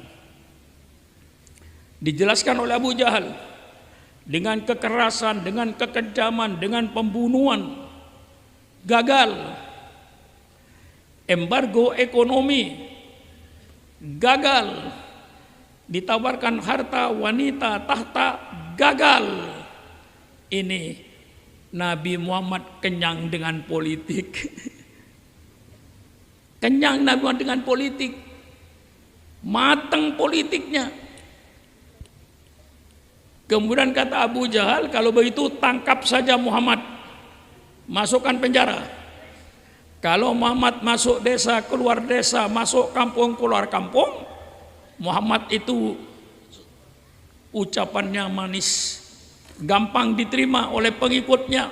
Dijelaskan oleh Abu Jahal dengan kekerasan, dengan kekejaman, dengan pembunuhan, gagal. Embargo ekonomi, gagal. Ditawarkan harta, wanita, tahta, gagal. Ini Nabi Muhammad kenyang dengan politik. Kenyang Nabi Muhammad dengan politik. Matang politiknya. Kemudian kata Abu Jahal, kalau begitu tangkap saja Muhammad. Masukkan penjara. Kalau Muhammad masuk desa, keluar desa, masuk kampung, keluar kampung, Muhammad itu ucapannya manis, gampang diterima oleh pengikutnya.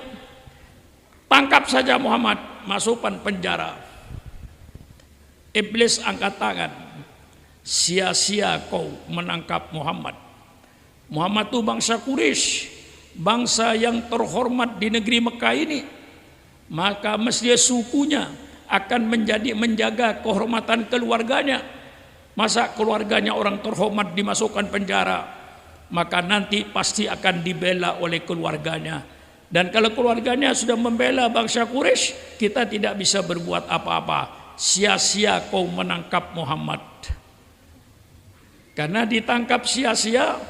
Tangkap saja Muhammad, masukkan penjara. Iblis angkat tangan. Sia-sia kau menangkap Muhammad. Muhammad itu bangsa Quraisy, bangsa yang terhormat di negeri Mekah ini. Maka mesti sukunya akan menjaga kehormatan keluarganya. Masa keluarganya orang terhormat dimasukkan penjara? Maka nanti pasti akan dibela oleh keluarganya. Dan kalau keluarganya sudah membela bangsa Quraisy, kita tidak bisa berbuat apa-apa. Sia-sia kau menangkap Muhammad. Karena ditangkap sia-sia,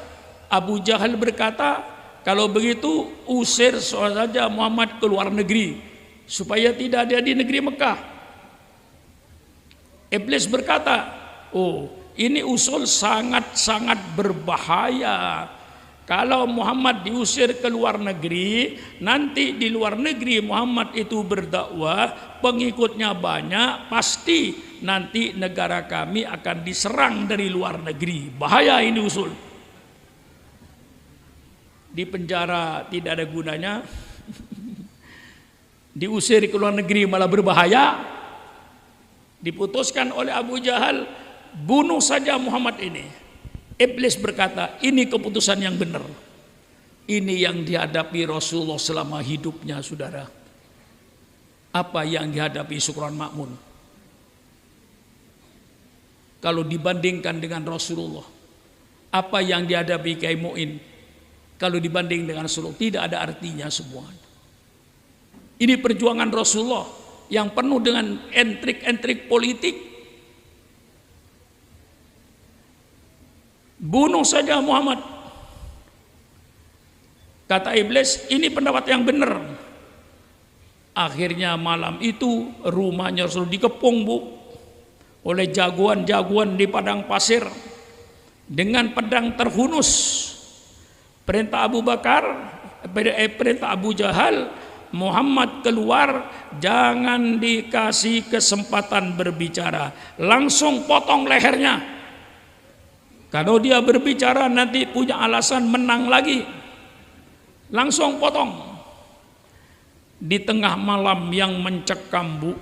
Abu Jahal berkata, kalau begitu usir saja Muhammad ke luar negeri, supaya tidak ada di negeri Mekah. Iblis berkata, oh, ini usul sangat-sangat berbahaya. Kalau Muhammad diusir ke luar negeri, nanti di luar negeri Muhammad itu berdakwah, pengikutnya banyak, pasti nanti negara kami akan diserang dari luar negeri. Bahaya ini usul. Di penjara tidak ada gunanya, diusir ke luar negeri malah berbahaya. Diputuskan oleh Abu Jahal, bunuh saja Muhammad ini. Iblis berkata, ini keputusan yang benar. Ini yang dihadapi Rasulullah selama hidupnya, saudara. Apa yang dihadapi Sukron Makmun? Kalau dibandingkan dengan Rasulullah, apa yang dihadapi Kiai Mu'in? Kalau dibanding dengan Rasulullah, tidak ada artinya semua. Ini perjuangan Rasulullah yang penuh dengan entrik-entrik politik. Bunuh saja Muhammad. Kata iblis, ini pendapat yang benar. Akhirnya malam itu rumahnya Rasul dikepung, Bu, oleh jagoan-jagoan di padang pasir dengan pedang terhunus. Perintah Abu Bakar, perintah Abu Jahal, Muhammad keluar, jangan dikasih kesempatan berbicara, langsung potong lehernya. Kalau dia berbicara nanti punya alasan menang lagi, langsung potong. Di tengah malam yang mencekam, Bu,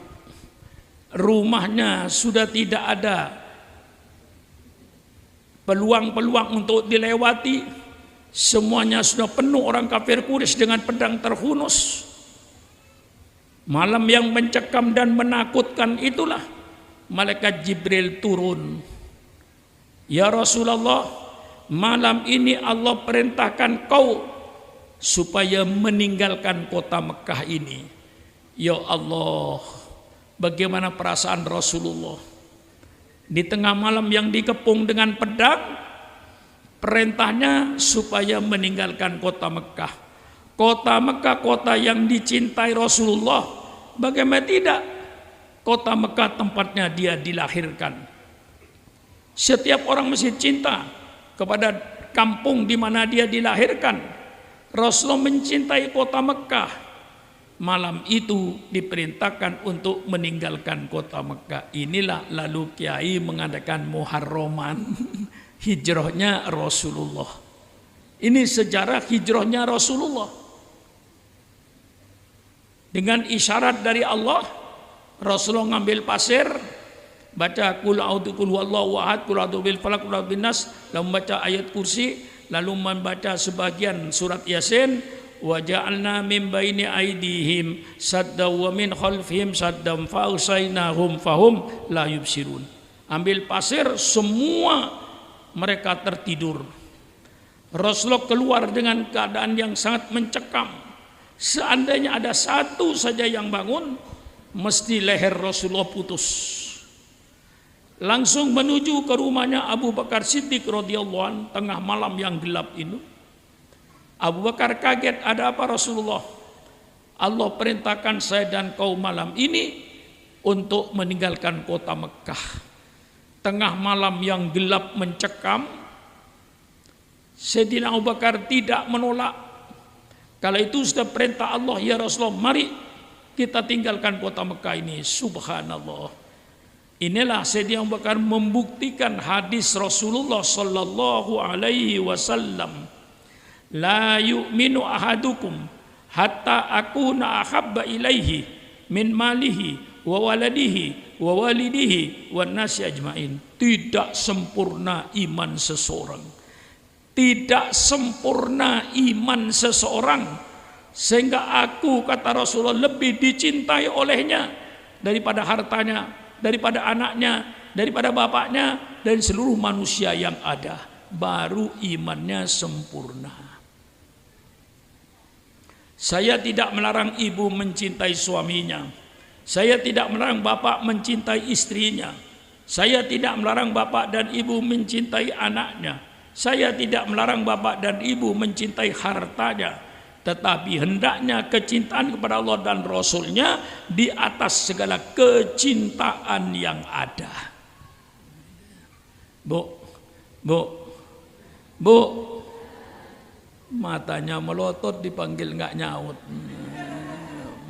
rumahnya sudah tidak ada peluang-peluang untuk dilewati. Semuanya sudah penuh orang kafir Quraisy dengan pedang terhunus. Malam yang mencekam dan menakutkan itulah malaikat Jibril turun. Ya Rasulullah, malam ini Allah perintahkan kau supaya meninggalkan kota Mekah ini. Ya Allah, bagaimana perasaan Rasulullah? Di tengah malam yang dikepung dengan pedang, perintahnya supaya meninggalkan kota Mekah. Kota Mekah, kota yang dicintai Rasulullah. Bagaimana tidak? Kota Mekah tempatnya dia dilahirkan. Setiap orang mesti cinta kepada kampung di mana dia dilahirkan. Rasulullah mencintai kota Mekah. Malam itu diperintahkan untuk meninggalkan kota Mekah. Inilah lalu Kiai mengadakan Muharraman. Hijrahnya Rasulullah. Ini sejarah hijrahnya Rasulullah. Dengan isyarat dari Allah, Rasulullah ngambil pasir, baca qul a'udzu huwallahu ahad, qul a'udzu bil falaq, qul a'udzu bin nas, lalu membaca ayat kursi, lalu membaca sebagian surat Yasin, wa ja'alna min baini aydihim sadda wa min khalfihim saddam fa usainahum fahum la yubsirun. Ambil pasir, semua mereka tertidur. Rasulullah keluar dengan keadaan yang sangat mencekam. Seandainya ada satu saja yang bangun, mesti leher Rasulullah putus. Langsung menuju ke rumahnya Abu Bakar Siddiq radhiyallahu anhu, tengah malam yang gelap ini. Abu Bakar kaget, ada apa Rasulullah? Allah perintahkan saya dan kau malam ini untuk meninggalkan kota Mekah. Tengah malam yang gelap mencekam, Sayyidina Abu Bakar tidak menolak. Kalau itu sudah perintah Allah, ya Rasulullah, mari kita tinggalkan kota Mekah ini. Subhanallah. Inilah Sayyidina Abu Bakar membuktikan hadis Rasulullah sallallahu alaihi wasallam, la yu'minu ahadukum hatta akuna ahabba ilaihi min malihi wa waladihi wa walidihi wan nasi ajmain. Tidak sempurna iman seseorang. Tidak sempurna iman seseorang sehingga aku, kata Rasulullah, lebih dicintai olehnya daripada hartanya, daripada anaknya, daripada bapaknya, dan seluruh manusia yang ada. Baru imannya sempurna. Saya tidak melarang ibu mencintai suaminya. Saya tidak melarang bapak mencintai istrinya. Saya tidak melarang bapak dan ibu mencintai anaknya. Saya tidak melarang bapak dan ibu mencintai hartanya, tetapi hendaknya kecintaan kepada Allah dan Rasulnya di atas segala kecintaan yang ada. Bu, matanya melotot dipanggil nggak nyaut.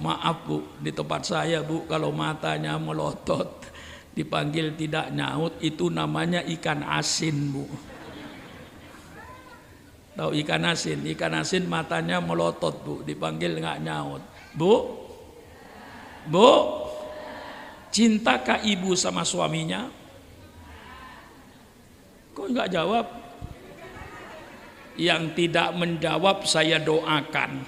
Maaf bu, di tempat saya bu, kalau matanya melotot dipanggil tidak nyaut, itu namanya ikan asin bu. Tahu ikan asin? Ikan asin matanya melotot bu, dipanggil nggak nyaut. Bu, cintakah ibu sama suaminya? Kok nggak jawab? Yang tidak menjawab saya doakan,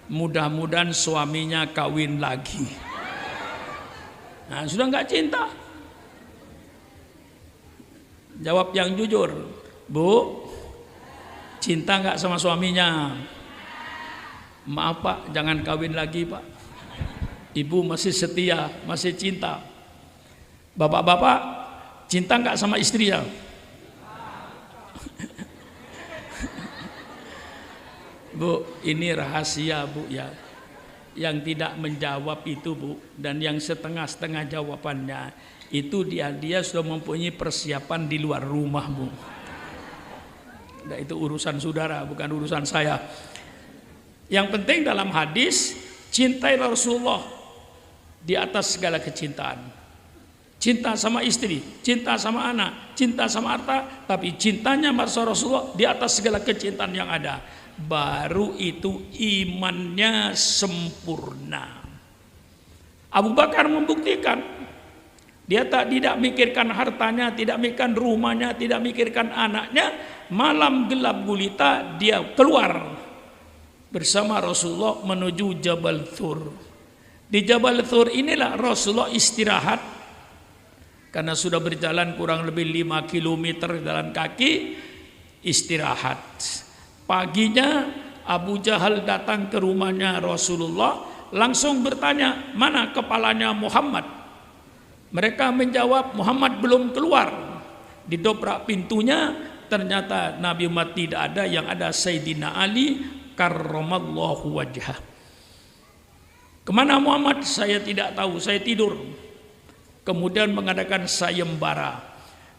mudah-mudahan suaminya kawin lagi. Nah, sudah nggak cinta? Jawab yang jujur, bu. Cinta nggak sama suaminya? Maaf pak, jangan kawin lagi pak. Ibu masih setia, masih cinta. Bapak-bapak, cinta nggak sama istrinya? Bu, ini rahasia bu ya. Yang tidak menjawab itu bu, dan yang setengah-setengah jawabannya itu dia sudah mempunyai persiapan di luar rumah bu. Nah, itu urusan saudara, bukan urusan saya. Yang penting dalam hadis, cintai Rasulullah di atas segala kecintaan. Cinta sama istri, cinta sama anak, cinta sama harta, tapi cintanya sama Rasulullah di atas segala kecintaan yang ada. Baru itu imannya sempurna. Abu Bakar membuktikan. Dia tidak mikirkan hartanya, tidak mikirkan rumahnya, tidak mikirkan anaknya. Malam gelap gulita dia keluar bersama Rasulullah menuju Jabal Thur. Di Jabal Thur inilah Rasulullah istirahat karena sudah berjalan kurang lebih 5 km jalan kaki, istirahat. Paginya Abu Jahal datang ke rumahnya Rasulullah, langsung bertanya, mana kepalanya Muhammad? Mereka menjawab, Muhammad belum keluar. Didobrak pintunya, ternyata Nabi Muhammad tidak ada, yang ada Sayyidina Ali karramallahu wajhah. Kemana Muhammad? Saya tidak tahu, saya tidur. Kemudian mengadakan sayembara.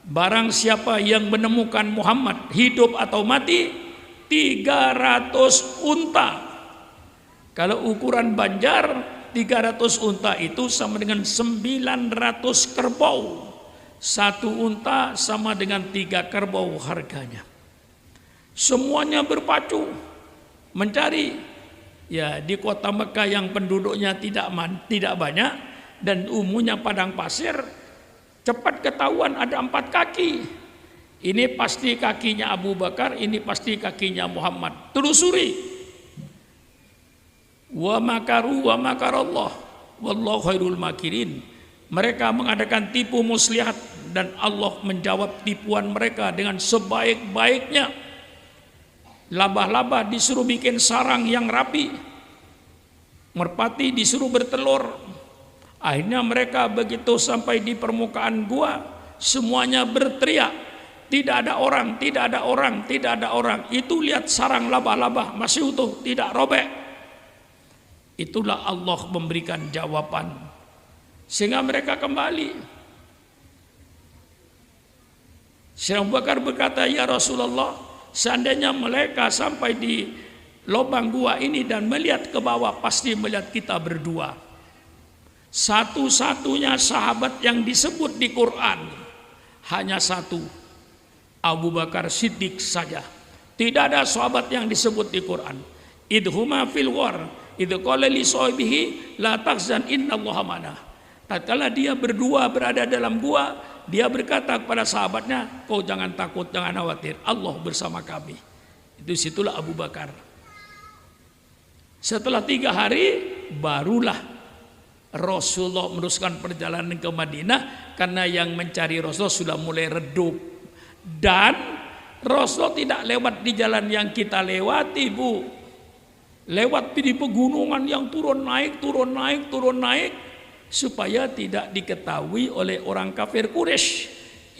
Barang siapa yang menemukan Muhammad hidup atau mati, 300 unta. Kalau ukuran Banjar, 300 unta itu sama dengan 900 kerbau. Satu unta sama dengan 3 kerbau harganya. Semuanya berpacu mencari. Ya, di kota Mekah yang penduduknya tidak banyak, dan umumnya padang pasir, cepat ketahuan ada 4 kaki. Ini pasti kakinya Abu Bakar, ini pasti kakinya Muhammad. Telusuri. Wa makaru wa makarallah wallahu khairul makirin. Mereka mengadakan tipu muslihat dan Allah menjawab tipuan mereka dengan sebaik-baiknya. Laba-laba disuruh bikin sarang yang rapi, merpati disuruh bertelur. Akhirnya mereka begitu sampai di permukaan gua, semuanya berteriak, tidak ada orang, tidak ada orang, tidak ada orang. Itu lihat sarang laba-laba masih utuh, tidak robek. Itulah Allah memberikan jawaban sehingga mereka kembali. Syekh Abu Bakar berkata, ya Rasulullah, seandainya mereka sampai di lubang gua ini dan melihat ke bawah, pasti melihat kita berdua. Satu-satunya sahabat yang disebut di Quran hanya satu, Abu Bakar Siddiq saja. Tidak ada sahabat yang disebut di Quran. Idhuma fil war, idh qala li sahibihi la tahzan innallaha ma'ana. Tatkala dia berdua berada dalam gua, dia berkata kepada sahabatnya, kau jangan takut, jangan khawatir, Allah bersama kami. Itu situlah Abu Bakar. Setelah 3 hari barulah Rasulullah meneruskan perjalanan ke Madinah, karena yang mencari Rasulullah sudah mulai redup. Dan Rasulullah tidak lewat di jalan yang kita lewati, Bu. Lewat di pegunungan yang turun naik, turun naik, turun naik, supaya tidak diketahui oleh orang kafir Quraisy.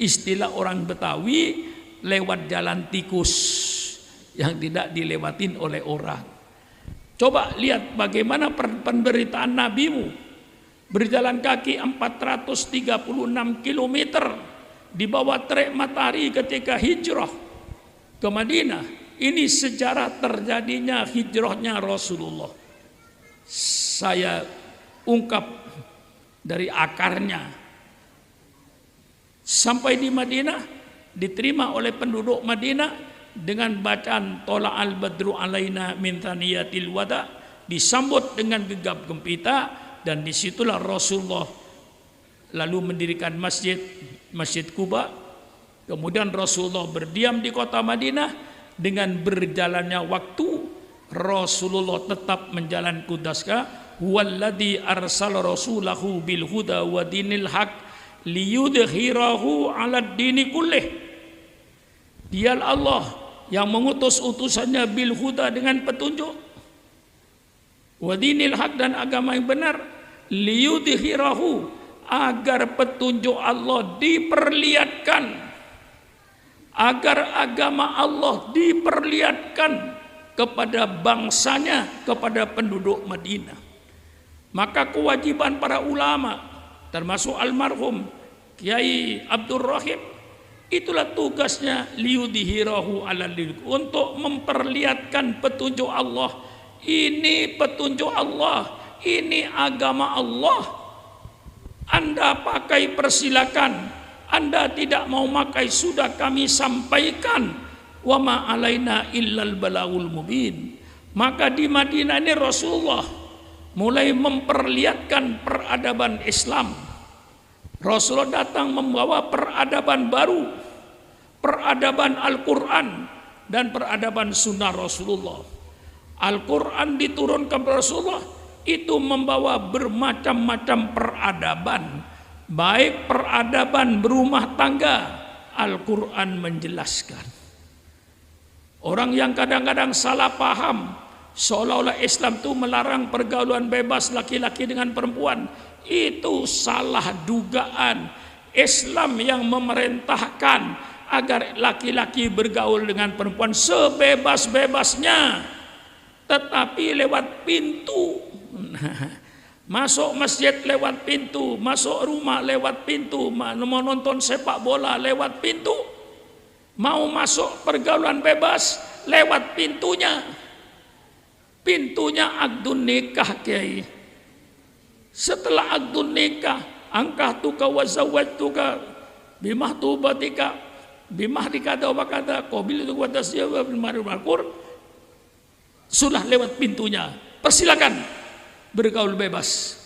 Istilah orang Betawi, lewat jalan tikus yang tidak dilewatin oleh orang. Coba lihat bagaimana pemberitaan nabimu, berjalan kaki 436 km di bawah terik matahari ketika hijrah ke Madinah. Ini sejarah terjadinya hijrahnya Rasulullah. Saya ungkap dari akarnya. Sampai di Madinah, diterima oleh penduduk Madinah dengan bacaan Tola al-Badru alaina min thaniyatil wada, disambut dengan gegap gempita, dan disitulah Rasulullah lalu mendirikan Masjid Quba. Kemudian Rasulullah berdiam di kota Madinah. Dengan berjalannya waktu, Rasulullah tetap menjalankan tugasnya. Huwallazi arsala rasulahu bil huda wa dinil haq liyudhhirahu 'alad dini kullih. Dialah Allah yang mengutus utusannya bil huda dengan petunjuk, wa dinil haq dan agama yang benar, liyudhhirahu agar petunjuk Allah diperlihatkan, agar agama Allah diperlihatkan kepada bangsanya, kepada penduduk Madinah. Maka kewajiban para ulama, termasuk almarhum Kiai Abdul Rahim, itulah tugasnya, liyudhhirahu 'alal din, untuk memperlihatkan petunjuk Allah. Ini petunjuk Allah, ini agama Allah. Anda pakai persilakan, Anda tidak mau pakai sudah kami sampaikan. Wa ma alaina illal balagul mubin. Maka di Madinah ini Rasulullah mulai memperlihatkan peradaban Islam. Rasulullah datang membawa peradaban baru, peradaban Al-Quran dan peradaban sunnah Rasulullah. Al-Quran diturunkan kepada Rasulullah, itu membawa bermacam-macam peradaban, baik peradaban berumah tangga. Al-Quran menjelaskan. Orang yang kadang-kadang salah paham, seolah-olah Islam itu melarang pergaulan bebas laki-laki dengan perempuan. Itu salah dugaan. Islam yang memerintahkan agar laki-laki bergaul dengan perempuan sebebas-bebasnya, tetapi lewat pintu. Masuk masjid lewat pintu, masuk rumah lewat pintu, mau nonton sepak bola lewat pintu, mau masuk pergaulan bebas lewat pintunya. Pintunya akdun nikah, Kiai. Setelah akdun nikah, angkahtuka wa zawwajtuka bimahtubatika bimahrika wa kada qabiltu wa tasyawa bil ma'ruf, sudah lewat pintunya. Persilakan bergaul bebas.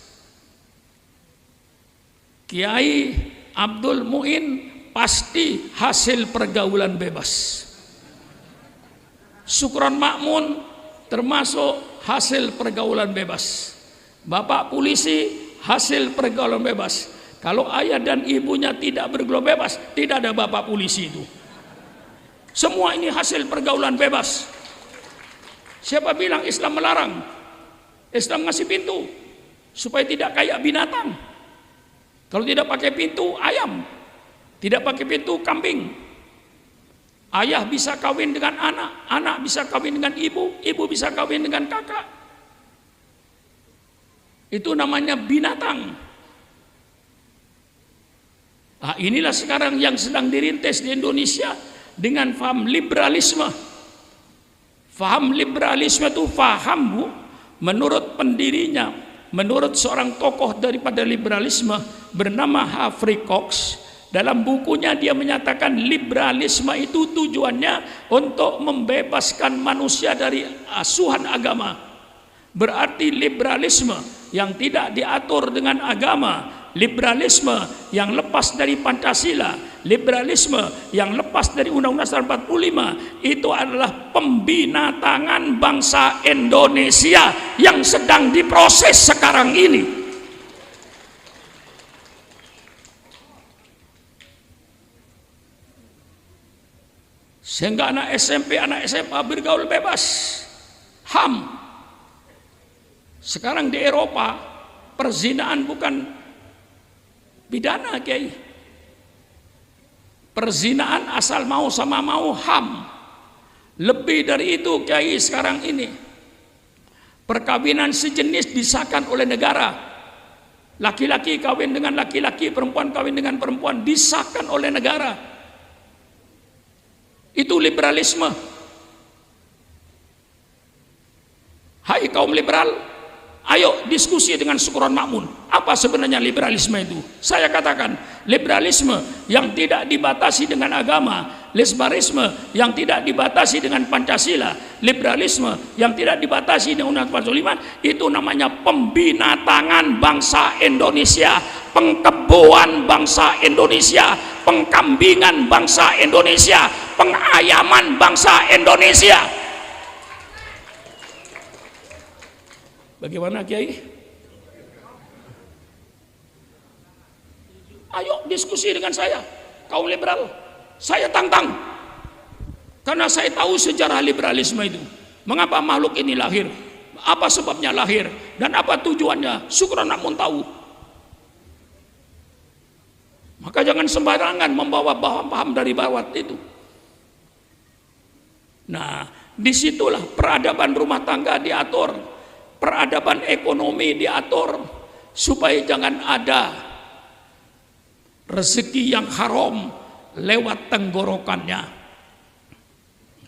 Kiai Abdul Muin pasti hasil pergaulan bebas. Sukron Makmun termasuk hasil pergaulan bebas. Bapak polisi hasil pergaulan bebas. Kalau ayah dan ibunya tidak bergaul bebas, tidak ada bapak polisi itu. Semua ini hasil pergaulan bebas. Siapa bilang Islam melarang? Islam ngasih pintu supaya tidak kayak binatang. Kalau tidak pakai pintu ayam, tidak pakai pintu kambing. Ayah bisa kawin dengan anak, anak bisa kawin dengan ibu, ibu bisa kawin dengan kakak. Itu namanya binatang. Nah, inilah sekarang yang sedang dirintis di Indonesia dengan faham liberalisme. Faham liberalisme itu faham, Bu, menurut pendirinya, menurut seorang tokoh daripada liberalisme bernama Humphrey Cox. Dalam bukunya dia menyatakan liberalisme itu tujuannya untuk membebaskan manusia dari asuhan agama. Berarti liberalisme yang tidak diatur dengan agama, liberalisme yang lepas dari Pancasila, liberalisme yang lepas dari Undang-Undang 45, itu adalah pembinatangan bangsa Indonesia yang sedang diproses sekarang ini. Sehingga anak SMP, anak SMA bergaul bebas. HAM. Sekarang di Eropa perzinaan bukan pidana, Kiai. Perzinaan asal mau sama mau HAM. Lebih dari itu, Kiai, sekarang ini perkawinan sejenis disahkan oleh negara. Laki-laki kawin dengan laki-laki, perempuan kawin dengan perempuan, disahkan oleh negara. Itu liberalisme. Hai kaum liberal, ayo diskusi dengan Sukron Makmun. Apa sebenarnya liberalisme itu? Saya katakan, liberalisme yang tidak dibatasi dengan agama, liberalisme yang tidak dibatasi dengan Pancasila, liberalisme yang tidak dibatasi dengan Undang-Undang 45, itu namanya pembinatangan bangsa Indonesia, pengkeboan bangsa Indonesia, pengkambingan bangsa Indonesia, pengayaman bangsa Indonesia. Bagaimana, Kiai? Ayo diskusi dengan saya, kaum liberal. Saya tantang, karena saya tahu sejarah liberalisme itu. Mengapa makhluk ini lahir? Apa sebabnya lahir? Dan apa tujuannya? Sukron Makmun tahu. Maka jangan sembarangan membawa paham-paham dari bawah itu. Nah, disitulah peradaban rumah tangga diatur, peradaban ekonomi diatur, supaya jangan ada rezeki yang haram lewat tenggorokannya.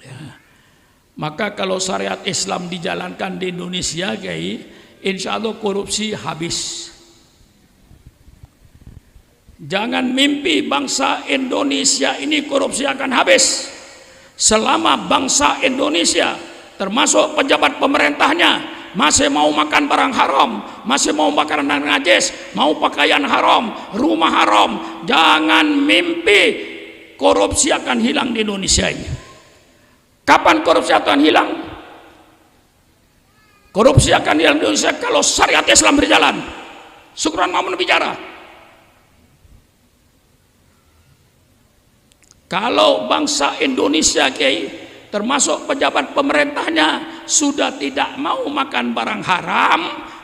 Ya. Maka kalau syariat Islam dijalankan di Indonesia, Kiai, insya Allah korupsi habis. Jangan mimpi bangsa Indonesia ini korupsi akan habis. Selama bangsa Indonesia termasuk pejabat pemerintahnya masih mau makan barang haram, masih mau makan najis, mau pakaian haram, rumah haram, jangan mimpi korupsi akan hilang di Indonesia ini. Kapan korupsi akan hilang? Korupsi akan hilang di Indonesia kalau syariat Islam berjalan. Sukron Makmun bicara. Kalau bangsa Indonesia, Kiai, termasuk pejabat pemerintahnya sudah tidak mau makan barang haram,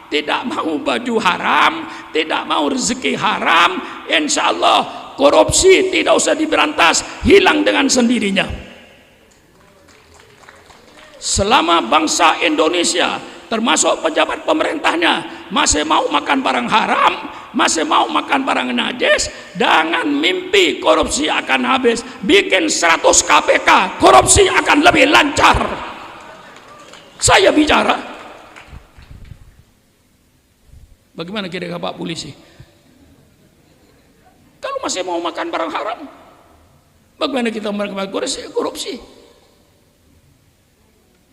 tidak mau baju haram, tidak mau rezeki haram, insya Allah korupsi tidak usah diberantas, hilang dengan sendirinya. Selama bangsa Indonesia termasuk pejabat pemerintahnya masih mau makan barang haram, masih mau makan barang najis, jangan mimpi korupsi akan habis. Bikin 100 KPK, korupsi akan lebih lancar. Saya bicara. Bagaimana kira-kira Pak Polisi? Kalau masih mau makan barang haram, bagaimana kita melakukan korupsi?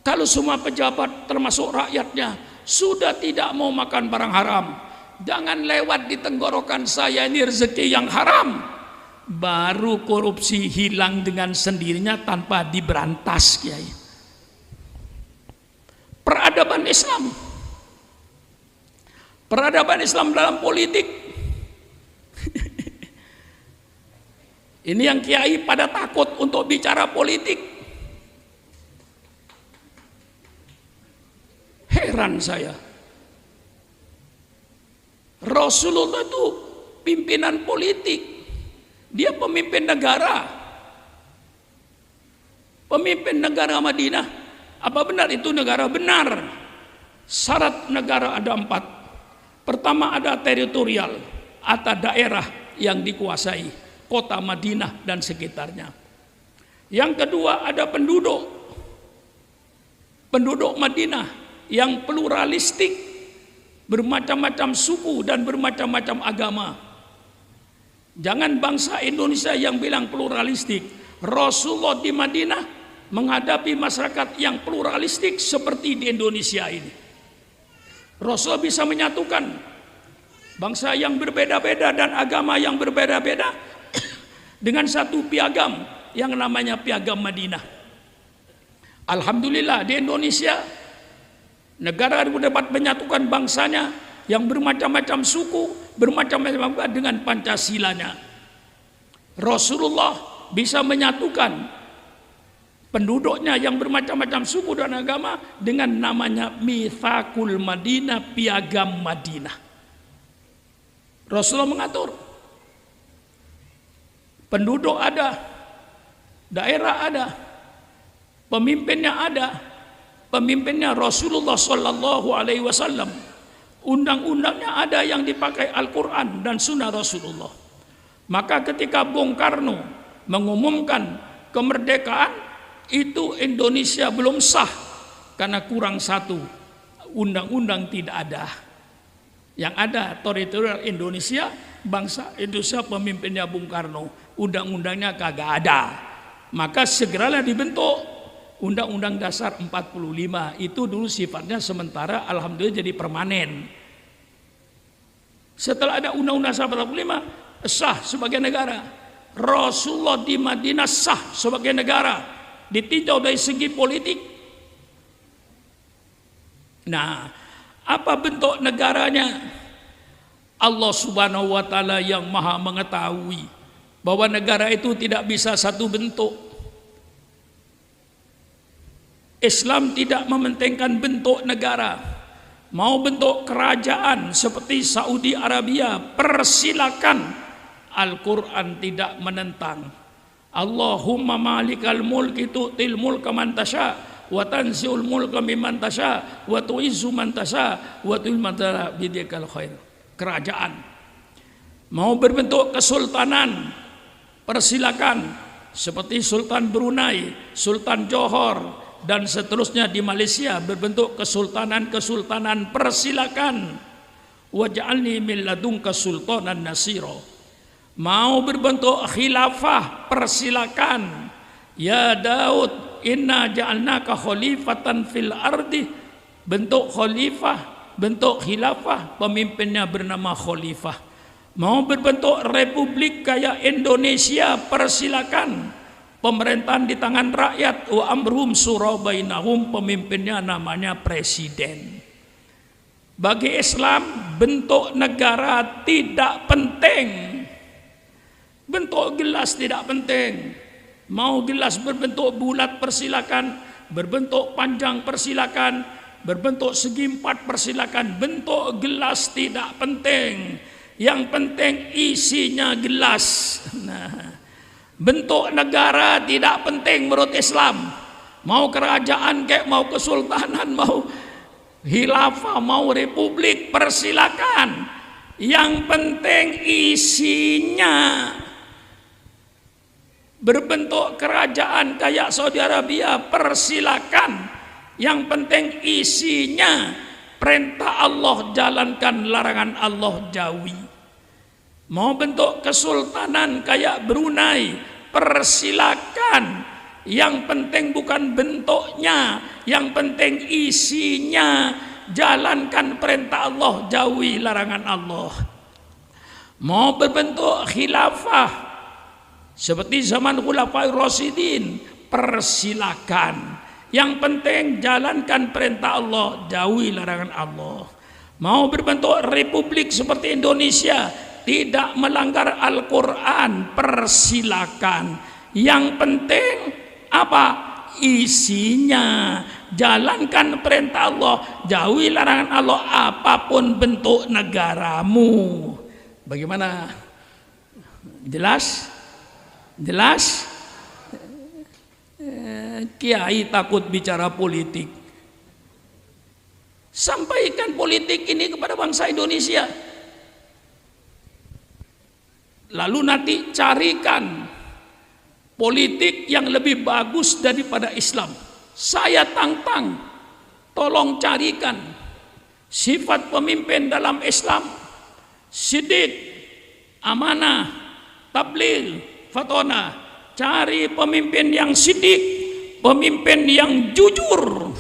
Kalau semua pejabat termasuk rakyatnya sudah tidak mau makan barang haram, Jangan lewat di tenggorokan saya ini rezeki yang haram. Baru korupsi hilang dengan sendirinya tanpa diberantas, Kiai. Peradaban Islam. Peradaban Islam dalam politik. Ini yang kiai pada takut untuk bicara politik. Heran saya. Rasulullah itu pimpinan politik. Dia pemimpin negara. Pemimpin negara Madinah. Apa benar itu negara? Benar. Syarat negara ada 4. Pertama ada teritorial atau daerah yang dikuasai, kota Madinah dan sekitarnya. Yang kedua ada penduduk. Penduduk Madinah yang pluralistik, bermacam-macam suku dan bermacam-macam agama. Jangan bangsa Indonesia yang bilang pluralistik. Rasulullah di Madinah menghadapi masyarakat yang pluralistik seperti di Indonesia ini. Rasul bisa menyatukan bangsa yang berbeda-beda dan agama yang berbeda-beda dengan satu piagam yang namanya piagam Madinah. Alhamdulillah di Indonesia, negara dapat menyatukan bangsanya yang bermacam-macam suku, bermacam-macam dengan Pancasilanya. Rasulullah bisa menyatukan penduduknya yang bermacam-macam suku dan agama dengan namanya Mitsaqul Madinah, piagam Madinah. Rasulullah mengatur. Penduduk ada, daerah ada, pemimpinnya ada. Pemimpinnya Rasulullah Sallallahu Alaihi Wasallam. Undang-undangnya ada yang dipakai Al-Quran dan Sunnah Rasulullah. Maka ketika Bung Karno mengumumkan kemerdekaan, itu Indonesia belum sah karena kurang satu, undang-undang tidak ada. Yang ada teritorial Indonesia, bangsa Indonesia pemimpinnya Bung Karno, undang-undangnya kagak ada. Maka segeralah dibentuk Undang-Undang Dasar 45. Itu dulu sifatnya sementara, alhamdulillah jadi permanen. Setelah ada Undang-Undang Dasar 45, sah sebagai negara. Rasulullah di Madinah sah sebagai negara, ditinjau dari segi politik. Nah, apa bentuk negaranya? Allah Subhanahu wa taala yang Maha mengetahui bahwa negara itu tidak bisa satu bentuk. Islam tidak mementingkan bentuk negara. Mau bentuk kerajaan seperti Saudi Arabia, persilakan. Al-Quran tidak menentang. Allahumma malikal mulki tu'til mulka man tasha wa tanzi'ul mulka mimman tasha wa tu'izzu man tasha wa tu'il man tasha biyadikal khair. Kerajaan. Mau berbentuk kesultanan, persilakan. Seperti Sultan Brunei, Sultan Johor, dan seterusnya di Malaysia berbentuk kesultanan-kesultanan, persilakan. Waj'alni min ladunka sultanan nasira. Mau berbentuk khilafah, persilakan. Ya Daud, inna ja'alnaka khalifatan fil ardi. Bentuk khalifah, bentuk khilafah, pemimpinnya bernama khalifah. Mau berbentuk republik kayak Indonesia, persilakan. Pemerintahan di tangan rakyat, wa amruhum syura bainahum, pemimpinnya namanya presiden. Bagi Islam, bentuk negara tidak penting. Bentuk gelas tidak penting. Mau gelas berbentuk bulat persilakan, berbentuk panjang persilakan, berbentuk segi empat persilakan. Bentuk gelas tidak penting. Yang penting isinya gelas. Nah, bentuk negara tidak penting menurut Islam. Mau kerajaan kayak mau kesultanan, mau khilafah, mau republik, persilakan. Yang penting isinya. Berbentuk kerajaan kayak Saudi Arabia, persilakan. Yang penting isinya. Perintah Allah jalankan, larangan Allah jauhi. Mau bentuk kesultanan kayak Brunei, persilakan. Yang penting bukan bentuknya, yang penting isinya. jalankan perintah Allah, jauhi larangan Allah. Mau berbentuk khilafah seperti zaman Khulafaur Rasyidin, persilakan. Yang penting jalankan perintah Allah, jauhi larangan Allah. Mau berbentuk republik seperti Indonesia, tidak melanggar Al-Quran, persilakan. Yang penting apa? Isinya. Jalankan perintah Allah, jauhi larangan Allah, apapun bentuk negaramu. Bagaimana? Jelas? Jelas? Kiai takut bicara politik. Sampaikan politik ini kepada bangsa Indonesia. Lalu nanti carikan politik yang lebih bagus daripada Islam. Saya tantang, tolong carikan sifat pemimpin dalam Islam: sidik, amanah, tabligh, fatona. Cari pemimpin yang sidik, pemimpin yang jujur.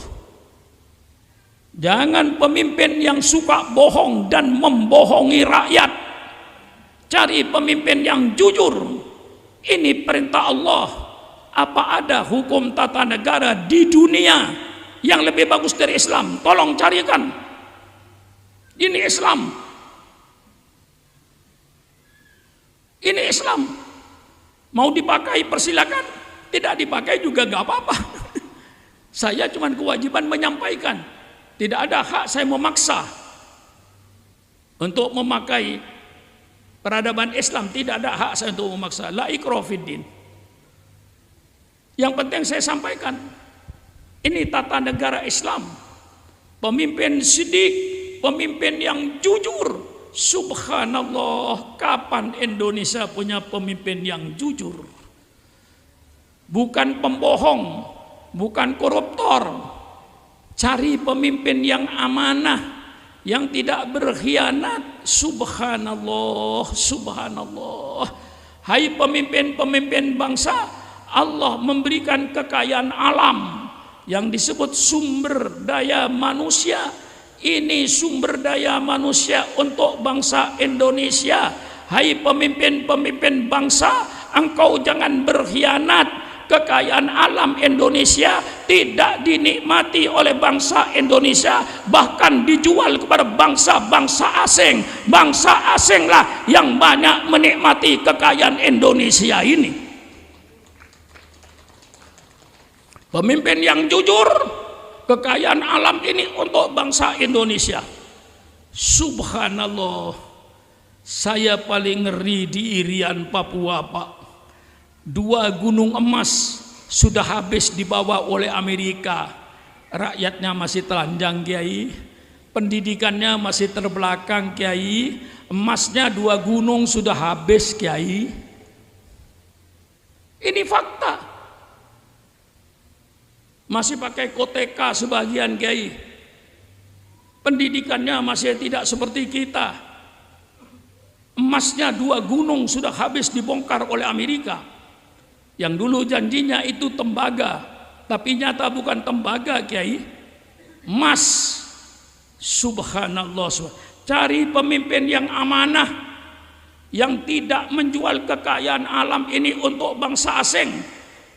Jangan pemimpin yang suka bohong dan membohongi rakyat. Cari pemimpin yang jujur. Ini perintah Allah. Apa ada hukum tata negara di dunia yang lebih bagus dari Islam? Tolong carikan. Ini Islam. Ini Islam. Mau dipakai persilakan, tidak dipakai juga gak apa-apa. Saya cuma kewajiban menyampaikan. Tidak ada hak saya memaksa untuk memakai peradaban Islam. Tidak ada hak saya untuk memaksa. La ikraha fiddin. Yang penting saya sampaikan, ini tata negara Islam. Pemimpin sidik, pemimpin yang jujur. Subhanallah, kapan Indonesia punya pemimpin yang jujur? Bukan pembohong, bukan koruptor. Cari pemimpin yang amanah, yang tidak berkhianat. Subhanallah, subhanallah. Hai pemimpin-pemimpin bangsa, Allah memberikan kekayaan alam yang disebut sumber daya manusia. Ini sumber daya manusia untuk bangsa Indonesia. Hai pemimpin-pemimpin bangsa, engkau jangan berkhianat. Kekayaan alam Indonesia tidak dinikmati oleh bangsa Indonesia, bahkan dijual kepada bangsa-bangsa asing. Bangsa asinglah yang banyak menikmati kekayaan Indonesia ini. Pemimpin yang jujur, kekayaan alam ini untuk bangsa Indonesia. Subhanallah, saya paling ngeri di Irian, Papua, Pak. 2 gunung emas sudah habis dibawa oleh Amerika. Rakyatnya masih telanjang, Kiai. Pendidikannya masih terbelakang, Kiai. Emasnya 2 gunung sudah habis, Kiai. Ini fakta. Masih pakai koteka sebagian, Kiai. Pendidikannya masih tidak seperti kita. Emasnya 2 gunung sudah habis dibongkar oleh Amerika. Yang dulu janjinya itu tembaga, tapi nyata bukan tembaga, Kiai. Emas. Subhanallah. Cari pemimpin yang amanah, yang tidak menjual kekayaan alam ini untuk bangsa asing.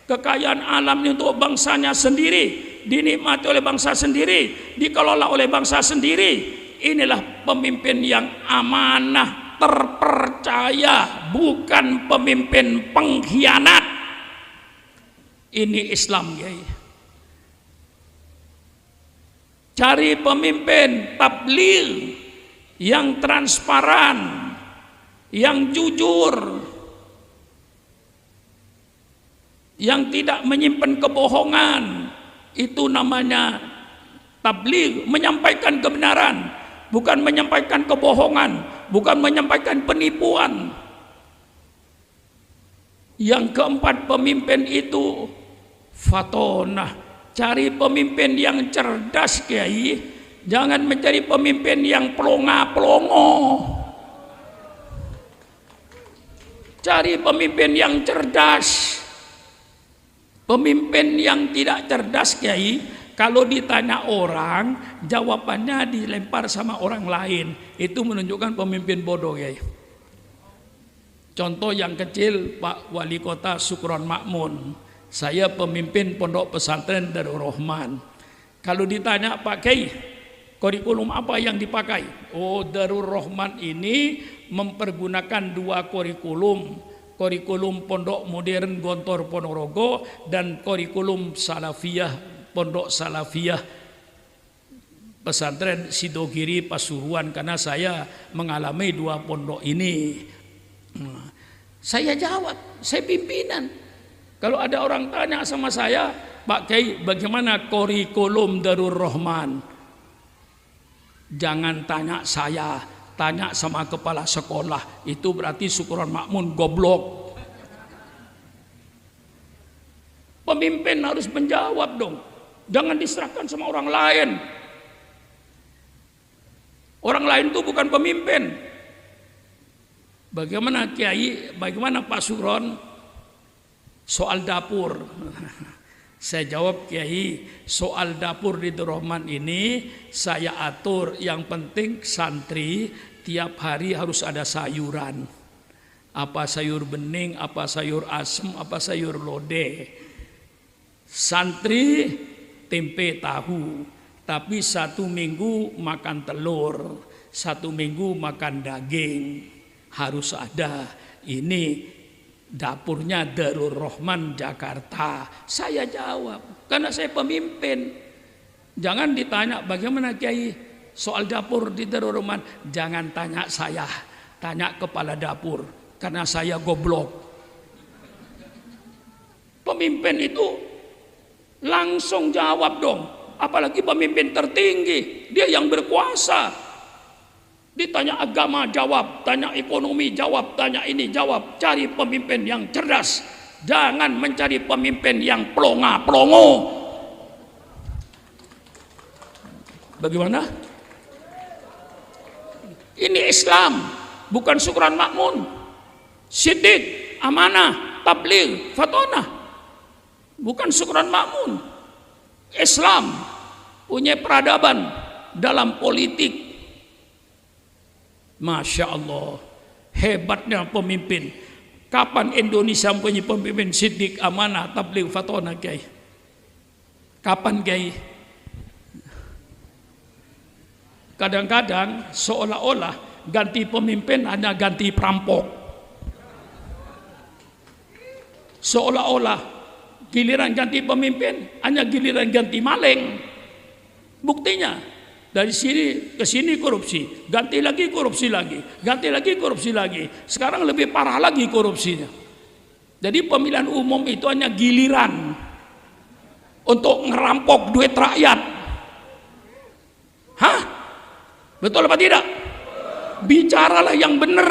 Kekayaan alam ini untuk bangsanya sendiri, dinikmati oleh bangsa sendiri, dikelola oleh bangsa sendiri. Inilah pemimpin yang amanah, terpercaya, bukan pemimpin pengkhianat. Ini Islam, Kiai. Cari pemimpin tabligh yang transparan, yang jujur, yang tidak menyimpan kebohongan. Itu namanya tabligh, menyampaikan kebenaran, bukan menyampaikan kebohongan, bukan menyampaikan penipuan. Yang keempat, pemimpin itu fatonah. Cari pemimpin yang cerdas, Kiai. Jangan mencari pemimpin yang pelongo-pelongo. Cari pemimpin yang cerdas. Pemimpin yang tidak cerdas, Kiai, Kalau ditanya orang, jawabannya dilempar sama orang lain. Itu menunjukkan pemimpin bodoh, Kiai. Contoh yang kecil, Pak Wali Kota Sukron Makmun. Saya pemimpin pondok pesantren Darul Rahman. Kalau ditanya, Pak Kiai, kurikulum apa yang dipakai? Oh, Darul Rahman ini mempergunakan 2 kurikulum. Kurikulum Pondok Modern Gontor Ponorogo dan kurikulum Salafiyah Pondok Salafiyah Pesantren Sidogiri Pasuruan, karena saya mengalami 2 pondok ini. Saya jawab, saya pimpinan. Kalau ada orang tanya sama saya, Pak Kiai, bagaimana kurikulum Darul Rahman? Jangan tanya saya, tanya sama kepala sekolah. Itu berarti Sukron Makmun goblok. Pemimpin harus menjawab dong. Jangan diserahkan sama orang lain. Orang lain itu bukan pemimpin. Bagaimana Kiai, bagaimana Pak Sukron soal dapur? Saya jawab, Kiai, soal dapur di Darul Rahman ini saya atur, yang penting santri tiap hari harus ada sayuran. Apa sayur bening, apa sayur asem, apa sayur lodeh. Santri tempe tahu, tapi 1 minggu makan telur, 1 minggu makan daging. Harus ada. Ini dapurnya Darul Rahman Jakarta. Saya jawab karena saya pemimpin. Jangan ditanya bagaimana Kiai soal dapur di Darul Rahman. Jangan tanya saya, tanya kepala dapur, karena saya goblok. Pemimpin itu langsung jawab dong. Apalagi pemimpin tertinggi, dia yang berkuasa. Ditanya agama jawab, tanya ekonomi jawab, tanya ini jawab. Cari pemimpin yang cerdas. Jangan mencari pemimpin yang pelongo. Bagaimana? Ini Islam, bukan Sukron Makmun, Siddiq, Amanah, Tabligh, Fatonah. Bukan Sukron Makmun. Islam punya peradaban dalam politik. Masya Allah, hebatnya pemimpin. Kapan Indonesia punya pemimpin Siddiq, Amanah, Tabligh, Fatonah, Kiai? Kapan, Kiai? Kadang-kadang seolah-olah ganti pemimpin hanya ganti perampok. Seolah-olah giliran ganti pemimpin hanya giliran ganti maling. Buktinya dari sini ke sini korupsi, ganti lagi korupsi lagi, ganti lagi korupsi lagi. Sekarang lebih parah lagi korupsinya. Jadi pemilihan umum itu hanya giliran untuk ngerampok duit rakyat. Hah? Betul apa tidak? Bicaralah yang benar.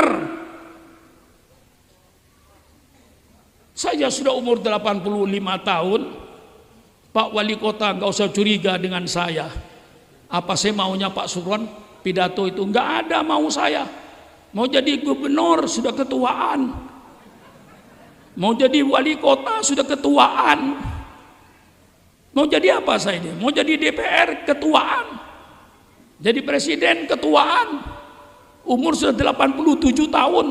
Saya sudah umur 85 tahun. Pak Wali Kota nggak usah curiga dengan saya. Apa saya maunya Pak Sukron? Pidato itu nggak ada mau saya. Mau jadi gubernur sudah ketuaan. Mau jadi wali kota sudah ketuaan. Mau jadi apa saya ini? Mau jadi DPR ketuaan. Jadi presiden ketuaan. Umur sudah 87 tahun.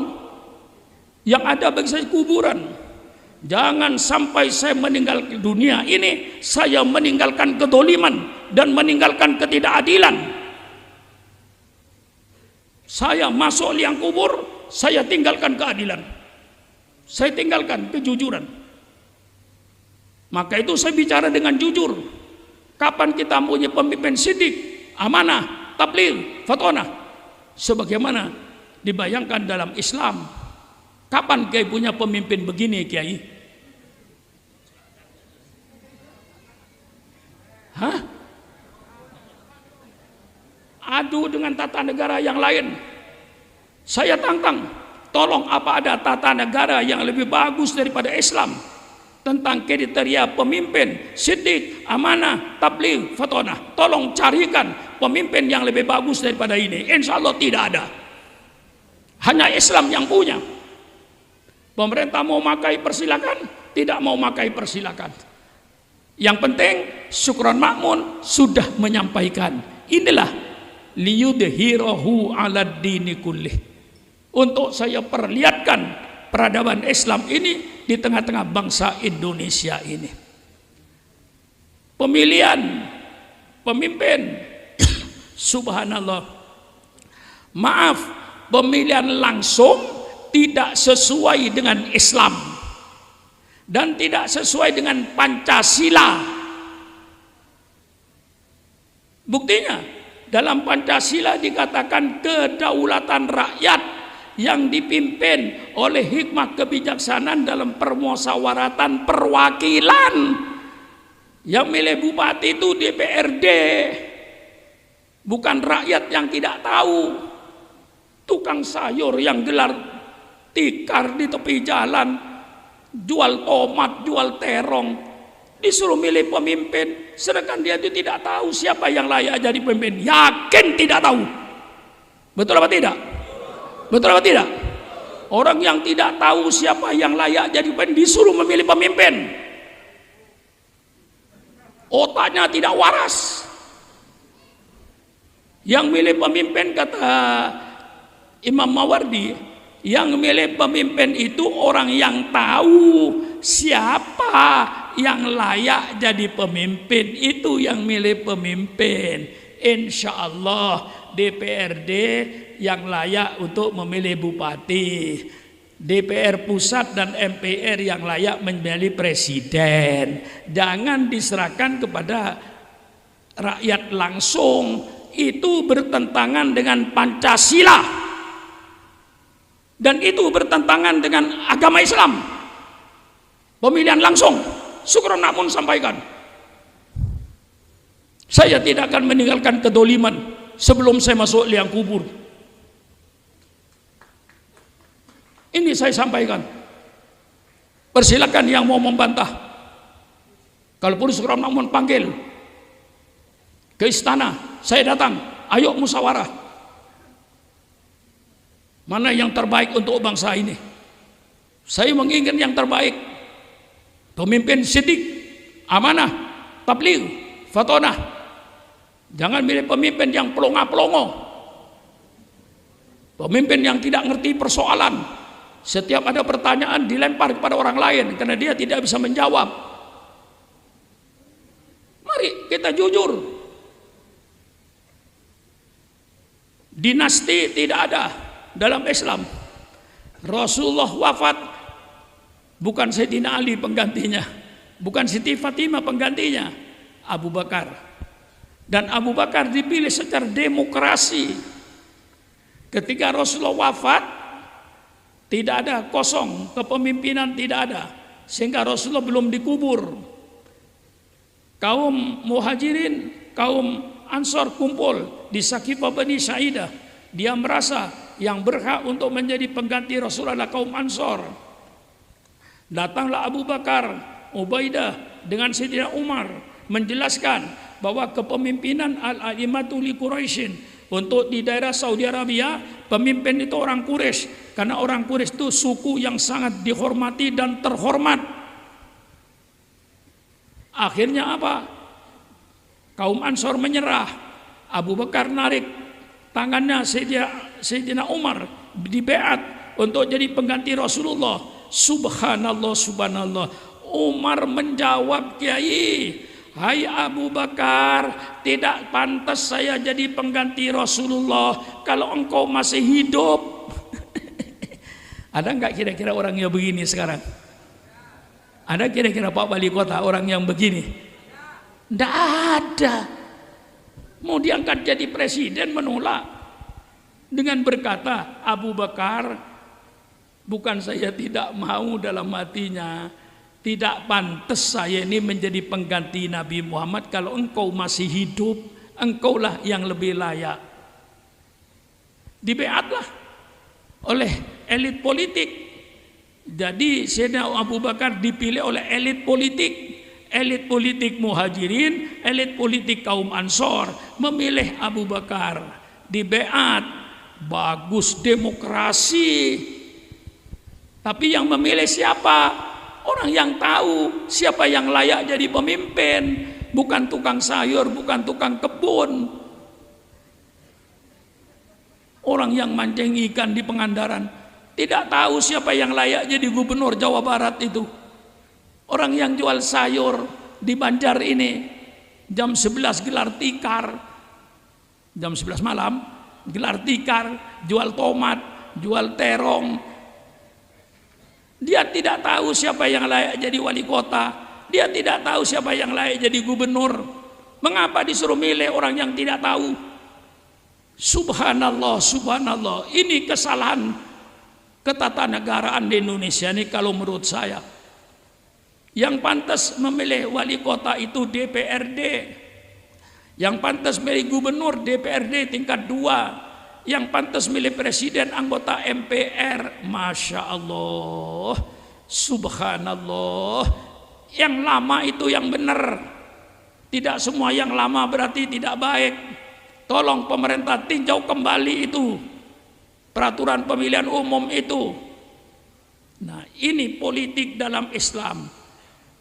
Yang ada bagi saya kuburan. Jangan sampai saya meninggal dunia ini, saya meninggalkan kedoliman dan meninggalkan ketidakadilan. Saya masuk liang kubur, saya tinggalkan keadilan. Saya tinggalkan kejujuran. Maka itu saya bicara dengan jujur. Kapan kita punya pemimpin Siddiq, Amanah, Tabligh, Fatonah, sebagaimana dibayangkan dalam Islam. Kapan Kiai punya pemimpin begini, Kiai? Hah? Adu dengan tata negara yang lain. Saya tantang, tolong apa ada tata negara yang lebih bagus daripada Islam tentang kriteria pemimpin Siddiq, Amanah, Tabligh, Fatonah. Tolong carikan pemimpin yang lebih bagus daripada ini. Insya Allah tidak ada. Hanya Islam yang punya. Pemerintah mau makai persilakan, tidak mau makai persilakan. Yang penting Syukron Ma'mun sudah menyampaikan, inilah liyudhirahu 'alad dini kullih, untuk saya perlihatkan peradaban Islam ini di tengah-tengah bangsa Indonesia ini. Pemilihan pemimpin subhanallah, maaf, pemilihan langsung tidak sesuai dengan Islam dan tidak sesuai dengan Pancasila. Buktinya dalam Pancasila dikatakan kedaulatan rakyat yang dipimpin oleh hikmah kebijaksanaan dalam permusyawaratan perwakilan. Yang milih bupati itu DPRD, bukan rakyat yang tidak tahu. Tukang sayur yang gelar tikar di tepi jalan, jual tomat, jual terong, disuruh milih pemimpin, sedangkan dia itu tidak tahu siapa yang layak jadi pemimpin. Yakin tidak tahu? Betul apa tidak? Betul apa tidak? Orang yang tidak tahu siapa yang layak jadi pemimpin disuruh memilih pemimpin, otaknya tidak waras. Yang milih pemimpin, kata Imam Mawardi, yang milih pemimpin itu orang yang tahu siapa yang layak jadi pemimpin, itu yang milih pemimpin. Insya Allah DPRD yang layak untuk memilih bupati, DPR pusat dan MPR yang layak memilih presiden. Jangan diserahkan kepada rakyat langsung, itu bertentangan dengan Pancasila dan itu bertentangan dengan agama Islam. Pemilihan langsung, Syukron Ma'mun sampaikan, saya tidak akan meninggalkan kedoliman sebelum saya masuk liang kubur. Ini saya sampaikan. Persilakan yang mau membantah. Kalaupun Syukron Ma'mun panggil ke istana, saya datang. Ayo musyawarah. Mana yang terbaik untuk bangsa ini? Saya menginginkan yang terbaik. Pemimpin sidik, amanah, tabligh, fatonah. Jangan milih pemimpin yang pelongo-pelongo, pemimpin yang tidak ngerti persoalan. Setiap ada pertanyaan dilempar kepada orang lain karena dia tidak bisa menjawab. Mari kita jujur. Dinasti tidak ada dalam Islam. Rasulullah wafat, bukan Sayyidina Ali penggantinya, bukan Siti Fatimah penggantinya, Abu Bakar. Dan Abu Bakar dipilih secara demokrasi. Ketika Rasulullah wafat, tidak ada kosong, kepemimpinan tidak ada, sehingga Rasulullah belum dikubur. Kaum Muhajirin, kaum Ansor kumpul di Saqifah Bani Sa'idah. Dia merasa yang berhak untuk menjadi pengganti Rasulullah adalah kaum Ansor. Datanglah Abu Bakar, Ubaidah dengan Sayyidina Umar menjelaskan bahwa kepemimpinan al-a'imatu li Quraisyin, untuk di daerah Saudi Arabia, pemimpin itu orang Quraisy, karena orang Quraisy itu suku yang sangat dihormati dan terhormat. Akhirnya apa? Kaum Ansor menyerah. Abu Bakar narik tangannya Sayyidina Umar, dibeat untuk jadi pengganti Rasulullah. Subhanallah, subhanallah. Umar menjawab, Kiai, hai Abu Bakar, tidak pantas saya jadi pengganti Rasulullah kalau engkau masih hidup. Ada enggak kira-kira orang yang begini sekarang? Ada kira-kira Pak Wali Kota orang yang begini? Tidak ada. Mau diangkat jadi presiden menolak dengan berkata, Abu Bakar, bukan saya tidak mau dalam hatinya, tidak pantas saya ini menjadi pengganti Nabi Muhammad. Kalau engkau masih hidup, engkaulah yang lebih layak. Dibeatlah oleh elit politik. Jadi Sayyidina Abu Bakar dipilih oleh elit politik Muhajirin, elit politik kaum Ansor memilih Abu Bakar. Dibeat, bagus, demokrasi. Tapi yang memilih siapa? Orang yang tahu siapa yang layak jadi pemimpin, bukan tukang sayur, bukan tukang kebun. Orang yang mancing ikan di Pangandaran tidak tahu siapa yang layak jadi gubernur Jawa Barat itu. Orang yang jual sayur di Banjar ini jam 11 gelar tikar, jam 11 malam gelar tikar, jual tomat, jual terong. Dia tidak tahu siapa yang layak jadi wali kota. Dia tidak tahu siapa yang layak jadi gubernur. Mengapa disuruh milih orang yang tidak tahu? Subhanallah, subhanallah. Ini kesalahan ketatanegaraan di Indonesia ini kalau menurut saya. Yang pantas memilih wali kota itu DPRD. Yang pantas milih gubernur DPRD tingkat 2. Yang pantas milih presiden anggota MPR. Masya Allah, subhanallah. Yang lama itu yang benar. Tidak semua yang lama berarti tidak baik. Tolong pemerintah tinjau kembali itu peraturan pemilihan umum itu. Nah, ini politik dalam Islam.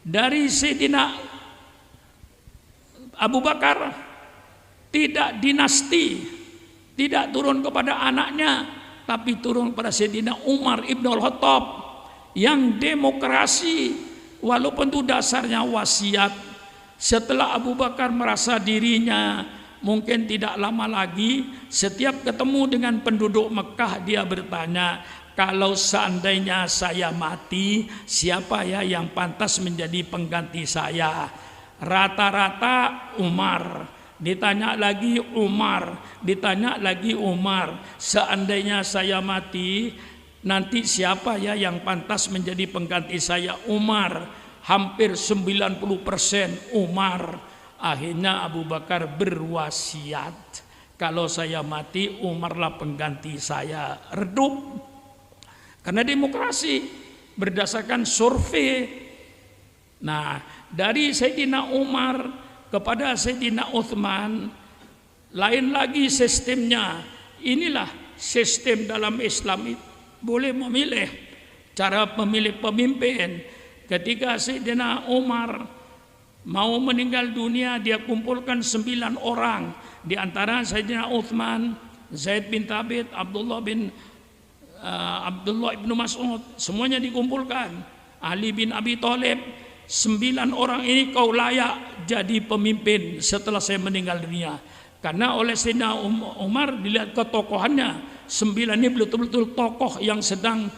Dari Sayyidina Abu Bakar tidak dinasti, tidak turun kepada anaknya, tapi turun pada Sayyidina Umar Ibn Khattab yang demokrasi, walaupun itu dasarnya wasiat. Setelah Abu Bakar merasa dirinya mungkin tidak lama lagi, setiap ketemu dengan penduduk Mekah dia bertanya, kalau seandainya saya mati, siapa ya yang pantas menjadi pengganti saya? Rata-rata Umar. Ditanya lagi Umar, ditanya lagi Umar. Seandainya saya mati, nanti siapa ya yang pantas menjadi pengganti saya? Umar. Hampir 90% Umar. Akhirnya Abu Bakar berwasiat, kalau saya mati Umarlah pengganti saya. Redup. Karena demokrasi berdasarkan survei. Nah, dari Sayyidina Umar kepada Sayyidina Uthman lain lagi sistemnya. Inilah sistem dalam Islam. Boleh memilih cara memilih pemimpin. Ketika Sayyidina Umar mau meninggal dunia, dia kumpulkan 9 orang. Di antara Sayyidina Uthman, Zaid bin Thabit, Abdullah ibn Mas'ud, semuanya dikumpulkan. Ali bin Abi Thalib, 9 orang ini kau layak jadi pemimpin setelah saya meninggal dunia. Karena oleh Sayyidina Umar dilihat ketokohannya, 9 ini betul-betul tokoh yang sedang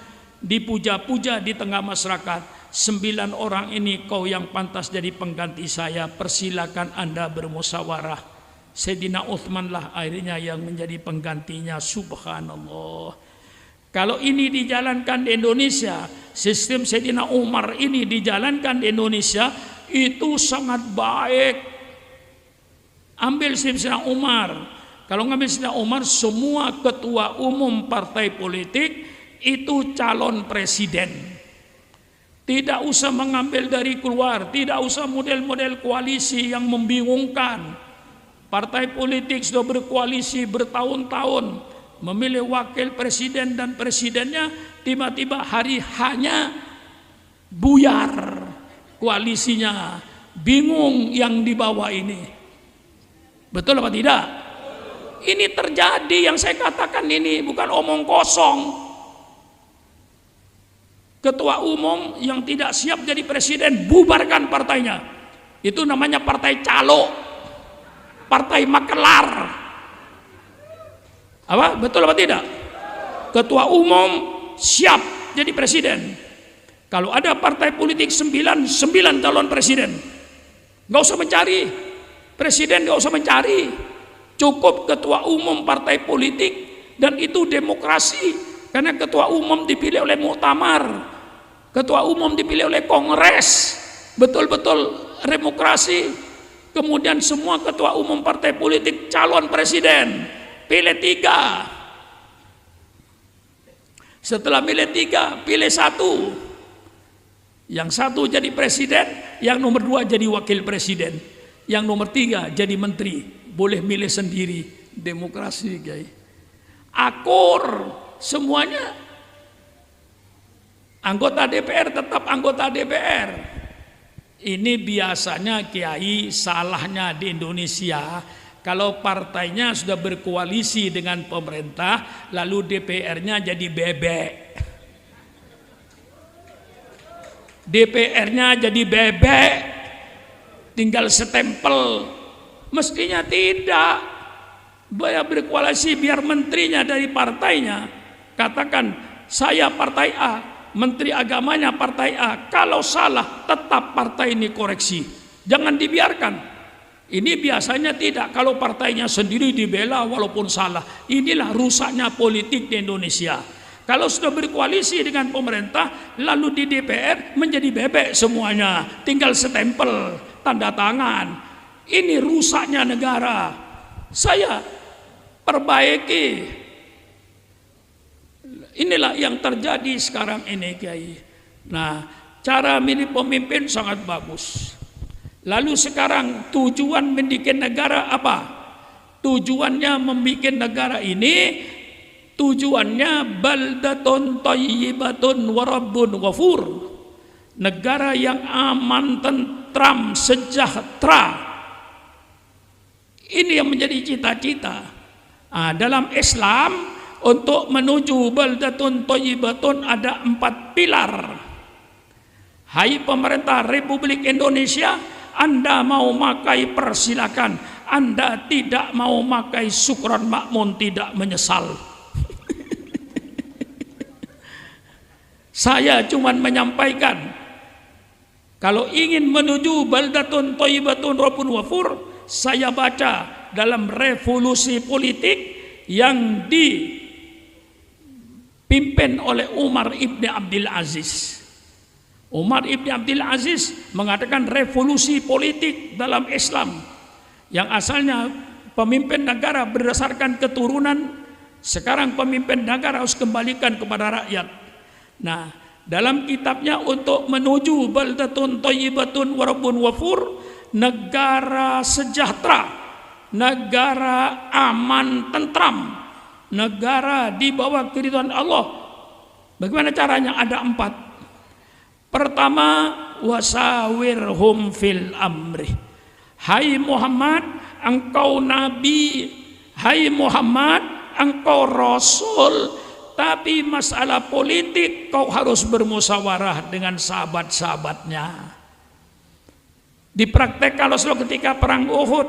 dipuja-puja di tengah masyarakat. 9 orang ini kau yang pantas jadi pengganti saya, persilakan Anda bermusyawarah. Sayyidina Uthman lah akhirnya yang menjadi penggantinya. Subhanallah. Kalau ini dijalankan di Indonesia, sistem Sayyidina Umar ini dijalankan di Indonesia, itu sangat baik. Ambil Sayyidina Umar. Kalau ngambil Sayyidina Umar, semua ketua umum partai politik itu calon presiden. Tidak usah mengambil dari keluar, tidak usah model-model koalisi yang membingungkan. Partai politik sudah berkoalisi bertahun-tahun, memilih wakil presiden dan presidennya, tiba-tiba hari hanya buyar koalisinya. Bingung yang di bawah ini. Betul apa tidak? Ini terjadi, yang saya katakan ini bukan omong kosong. Ketua umum yang tidak siap jadi presiden, bubarkan partainya. Itu namanya partai calo, partai makelar. Apa? Betul apa tidak? Ketua umum siap jadi presiden. Kalau ada partai politik 9 calon presiden, nggak usah mencari presiden, nggak usah mencari. Cukup ketua umum partai politik, dan itu demokrasi. Karena ketua umum dipilih oleh muktamar, ketua umum dipilih oleh kongres, betul-betul demokrasi. Kemudian semua ketua umum partai politik calon presiden, pilih 3. Setelah pilih 3, pilih 1. Yang 1 jadi presiden, yang nomor 2 jadi wakil presiden, yang nomor 3 jadi menteri. Boleh milih sendiri, demokrasi, guys. Akur semuanya. Anggota DPR tetap anggota DPR. Ini biasanya kiai salahnya di Indonesia. Kalau partainya sudah berkoalisi dengan pemerintah, lalu DPR-nya jadi bebek. DPR-nya jadi bebek, tinggal stempel. Mestinya tidak. Biar berkoalisi, biar menterinya dari partainya. Katakan, saya partai A, menteri agamanya partai A. Kalau salah, tetap partai ini koreksi. Jangan dibiarkan. Ini biasanya tidak, kalau partainya sendiri dibela walaupun salah. Inilah rusaknya politik di Indonesia. Kalau sudah berkoalisi dengan pemerintah, lalu di DPR menjadi bebek semuanya, tinggal stempel, tanda tangan. Ini rusaknya negara. Saya perbaiki. Inilah yang terjadi sekarang ini, Kiai. Nah, cara milih pemimpin sangat bagus. Lalu sekarang tujuan mendidik negara apa? Tujuannya membuat negara ini, tujuannya baldatun thayyibatun wa rabbun ghafur. Negara yang aman, tentram, sejahtera. Ini yang menjadi cita-cita. Dalam Islam, untuk menuju baldatun thayyibatun ada 4 pilar. Hai pemerintah Republik Indonesia, Anda mau makai persilakan. Anda tidak mau makai syukran makmun, tidak menyesal. Saya cuma menyampaikan, kalau ingin menuju baldatun thayyibatun rabbun ghafur, saya baca dalam revolusi politik yang dipimpin oleh Umar ibn Abdul Aziz. Umar ibn Abdul Aziz mengatakan revolusi politik dalam Islam yang asalnya pemimpin negara berdasarkan keturunan, sekarang pemimpin negara harus kembalikan kepada rakyat. Nah, dalam kitabnya untuk menuju baldatun thayyibatun wa rabbun ghafur, negara sejahtera, negara aman tentram, negara di bawah keridhaan Allah. Bagaimana caranya? Ada 4. Pertama, wasawirhum fil amri. Hai Muhammad, engkau nabi. Hai Muhammad, engkau rasul. Tapi masalah politik kau harus bermusyawarah dengan sahabat-sahabatnya. Dipraktekkan Rasulullah ketika perang Uhud.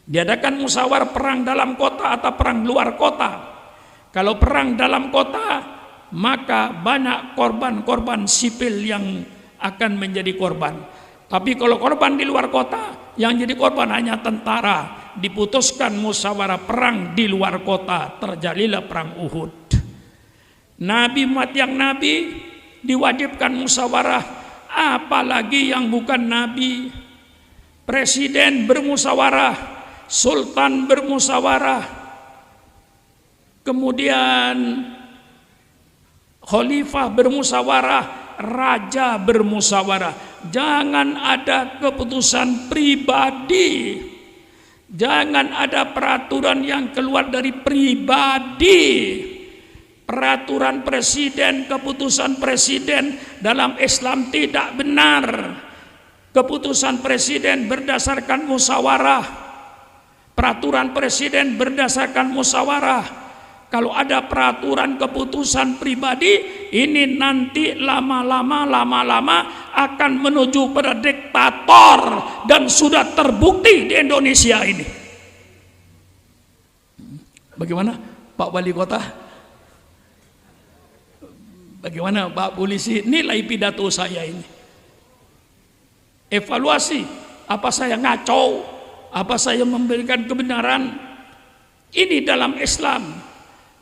Diadakan musyawarah perang dalam kota atau perang luar kota. Kalau perang dalam kota, maka banyak korban-korban sipil yang akan menjadi korban. Tapi kalau korban di luar kota, yang jadi korban hanya tentara. Diputuskan musyawarah perang di luar kota, terjadilah perang Uhud. Nabi umat yang nabi diwajibkan musyawarah, apalagi yang bukan nabi. Presiden bermusyawarah, sultan bermusyawarah, kemudian khalifah bermusyawarah, raja bermusyawarah. Jangan ada keputusan pribadi. Jangan ada peraturan yang keluar dari pribadi. Peraturan presiden, keputusan presiden dalam Islam tidak benar. Keputusan presiden berdasarkan musyawarah. Peraturan presiden berdasarkan musyawarah. Kalau ada peraturan keputusan pribadi, ini nanti lama-lama akan menuju pada diktator, dan sudah terbukti di Indonesia ini. Bagaimana Pak Wali Kota? Bagaimana Pak Polisi? Nilai pidato saya ini. Evaluasi, apa saya ngaco? Apa saya memberikan kebenaran? Ini dalam Islam.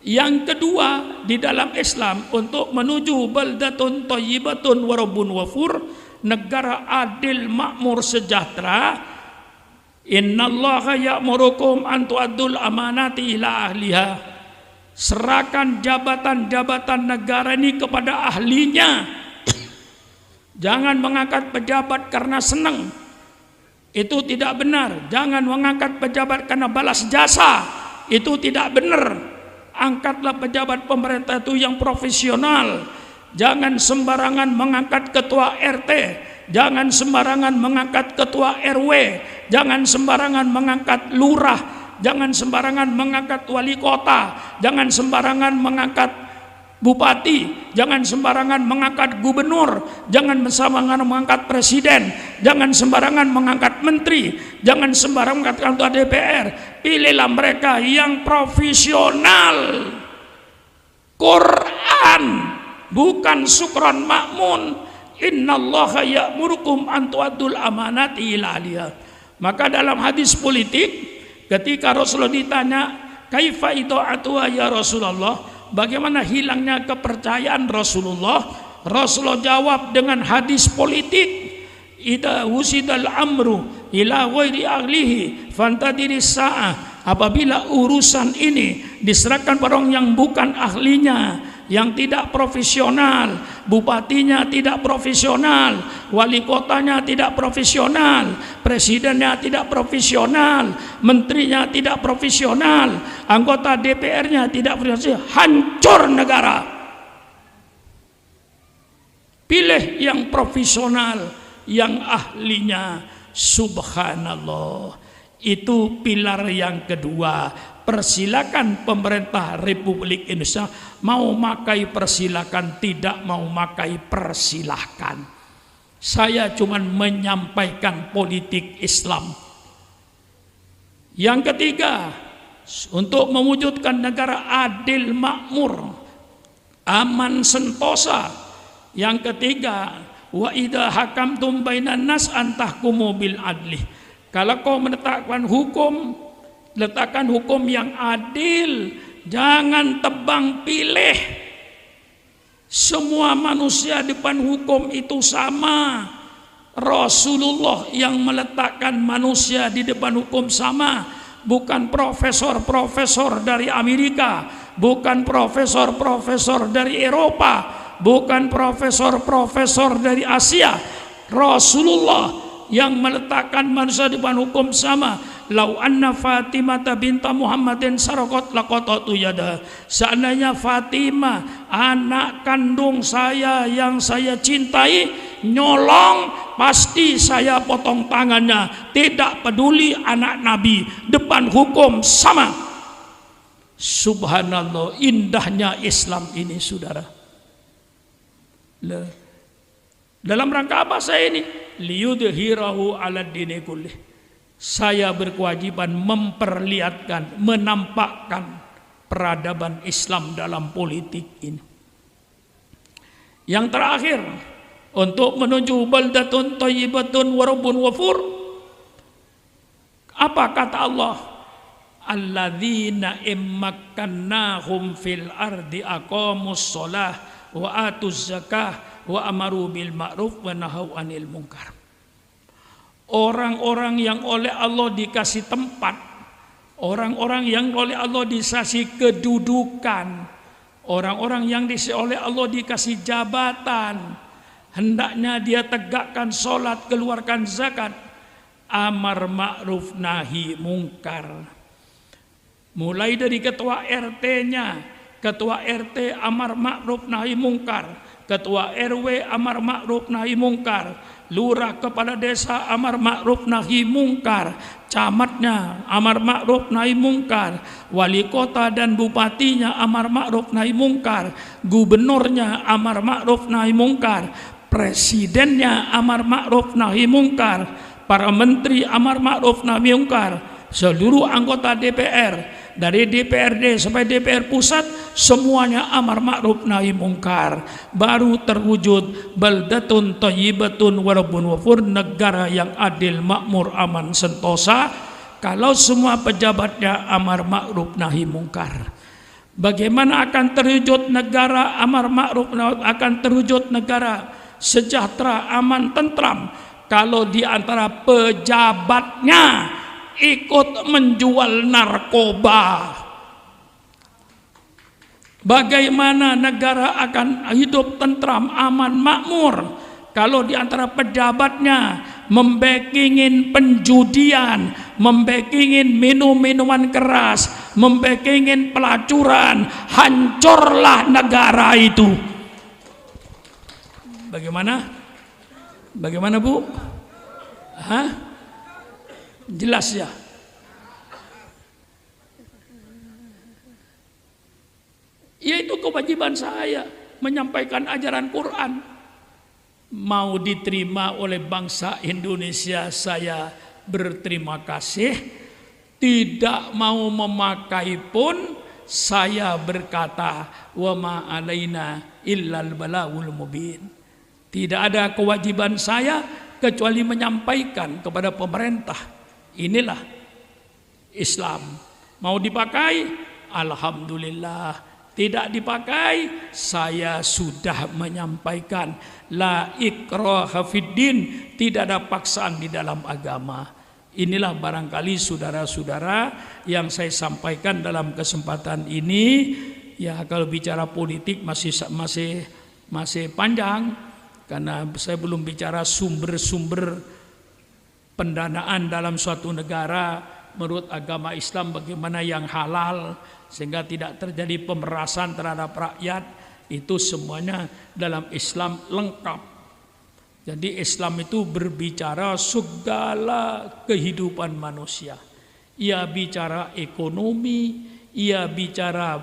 Yang kedua, di dalam Islam untuk menuju baldatun thayyibatun wa rabbun ghafur, negara adil, makmur, sejahtera. Innallaha ya'murukum an tu'addul amanati ila ahliha. Serahkan jabatan-jabatan negara ini kepada ahlinya. Jangan mengangkat pejabat karena senang. Itu tidak benar. Jangan mengangkat pejabat karena balas jasa. Itu tidak benar. Angkatlah pejabat pemerintah itu yang profesional. jangan sembarangan mengangkat ketua RT, jangan sembarangan mengangkat ketua RW, jangan sembarangan mengangkat lurah, jangan sembarangan mengangkat wali kota, jangan sembarangan mengangkat bupati, jangan sembarangan mengangkat gubernur, jangan sembarangan mengangkat presiden, jangan sembarangan mengangkat menteri, jangan sembarangan mengangkat ketua DPR. Pilihlah mereka yang profesional. Quran, bukan sukron makmun. Innallaha ya'murukum an tu'addul amanati ila ahliha. Maka dalam hadis politik, ketika Rasulullah ditanya, kaifa ita'atu ya Rasulullah, bagaimana hilangnya kepercayaan Rasulullah? Rasulullah jawab dengan hadis politik, idza wusidal amru ila ghairi ahlihi fantadiri sa'ah. Apabila urusan ini diserahkan pada orang yang bukan ahlinya, yang tidak profesional, bupatinya tidak profesional, wali kotanya tidak profesional, presidennya tidak profesional, menterinya tidak profesional, anggota DPR-nya tidak profesional, hancur negara. Pilih yang profesional, yang ahlinya. Subhanallah. Itu pilar yang kedua. Persilakan pemerintah Republik Indonesia, mau makai persilakan, tidak mau makai persilahkan. Saya cuma menyampaikan politik Islam. Yang ketiga, untuk mewujudkan negara adil makmur, aman sentosa. Yang ketiga, wa idza hakamtum bainan nas antahkumu bil adli. Kalau kau menetapkan hukum, letakkan hukum yang adil, jangan tebang pilih. Semua manusia depan hukum itu sama. Rasulullah yang meletakkan manusia di depan hukum sama, bukan profesor-profesor dari Amerika, bukan profesor-profesor dari Eropa, bukan profesor-profesor dari Asia. Rasulullah yang meletakkan manusia di depan hukum sama. Lau anna Fatimah binta Muhammadin sarakot laqatatu yada. Seandainya Fatimah, anak kandung saya yang saya cintai, nyolong, pasti saya potong tangannya. Tidak peduli anak Nabi, depan hukum sama. Subhanallah, indahnya Islam ini, saudara. Dalam rangka apa saya ini? Liyudhirahu ala dini kullih. Saya berkewajiban memperlihatkan, menampakkan peradaban Islam dalam politik ini. Yang terakhir, untuk menuju baldatun thayyibatun wa rabbun ghafur, apa kata Allah? Alladzina immakkannahum fil ardi aqamus shalah wa atuz zakah wa amaru bil ma'ruf wa nahaw anil munkar. Orang-orang yang oleh Allah dikasih tempat, orang-orang yang oleh Allah dikasih kedudukan, orang-orang yang oleh Allah dikasih jabatan, hendaknya dia tegakkan sholat, keluarkan zakat, amar ma'ruf nahi mungkar. Mulai dari ketua RT-nya, ketua RT amar ma'ruf nahi mungkar, ketua RW amar ma'ruf nahi mungkar, lurah kepala desa amar ma'ruf nahi mungkar, camatnya amar ma'ruf nahi mungkar, wali kota dan bupatinya amar ma'ruf nahi mungkar, gubernurnya amar ma'ruf nahi mungkar, presidennya amar ma'ruf nahi mungkar, para menteri amar ma'ruf nahi mungkar, seluruh anggota DPR dari DPRD sampai DPR pusat, semuanya amar ma'ruf nahi mungkar. Baru terwujud baldatun thayyibatun wa rabbun ghafur, negara yang adil, makmur, aman, sentosa, kalau semua pejabatnya amar ma'ruf nahi mungkar. Bagaimana akan terwujud negara amar ma'ruf, akan terwujud negara sejahtera, aman, tentram, kalau di antara pejabatnya ikut menjual narkoba? Bagaimana negara akan hidup tentram, aman, makmur kalau di antara pejabatnya membekingin penjudian, membekingin minum-minuman keras, membekingin pelacuran? Hancurlah negara itu. Bagaimana? Bagaimana Bu? Hah? Jelas ya? Ya itu kewajiban saya menyampaikan ajaran Quran. Mau diterima oleh bangsa Indonesia, saya berterima kasih. Tidak mau memakai pun saya berkata, wa ma alaina illal balagul mubin. Tidak ada kewajiban saya kecuali menyampaikan kepada pemerintah. Inilah Islam. Mau dipakai, alhamdulillah. Tidak dipakai, saya sudah menyampaikan la ikraha fiddin, tidak ada paksaan di dalam agama. Inilah barangkali saudara-saudara yang saya sampaikan dalam kesempatan ini. Ya kalau bicara politik masih panjang, karena saya belum bicara sumber-sumber pendanaan dalam suatu negara menurut agama Islam, bagaimana yang halal sehingga tidak terjadi pemerasan terhadap rakyat. Itu semuanya dalam Islam lengkap. Jadi Islam itu berbicara segala kehidupan manusia. Ia bicara ekonomi, ia bicara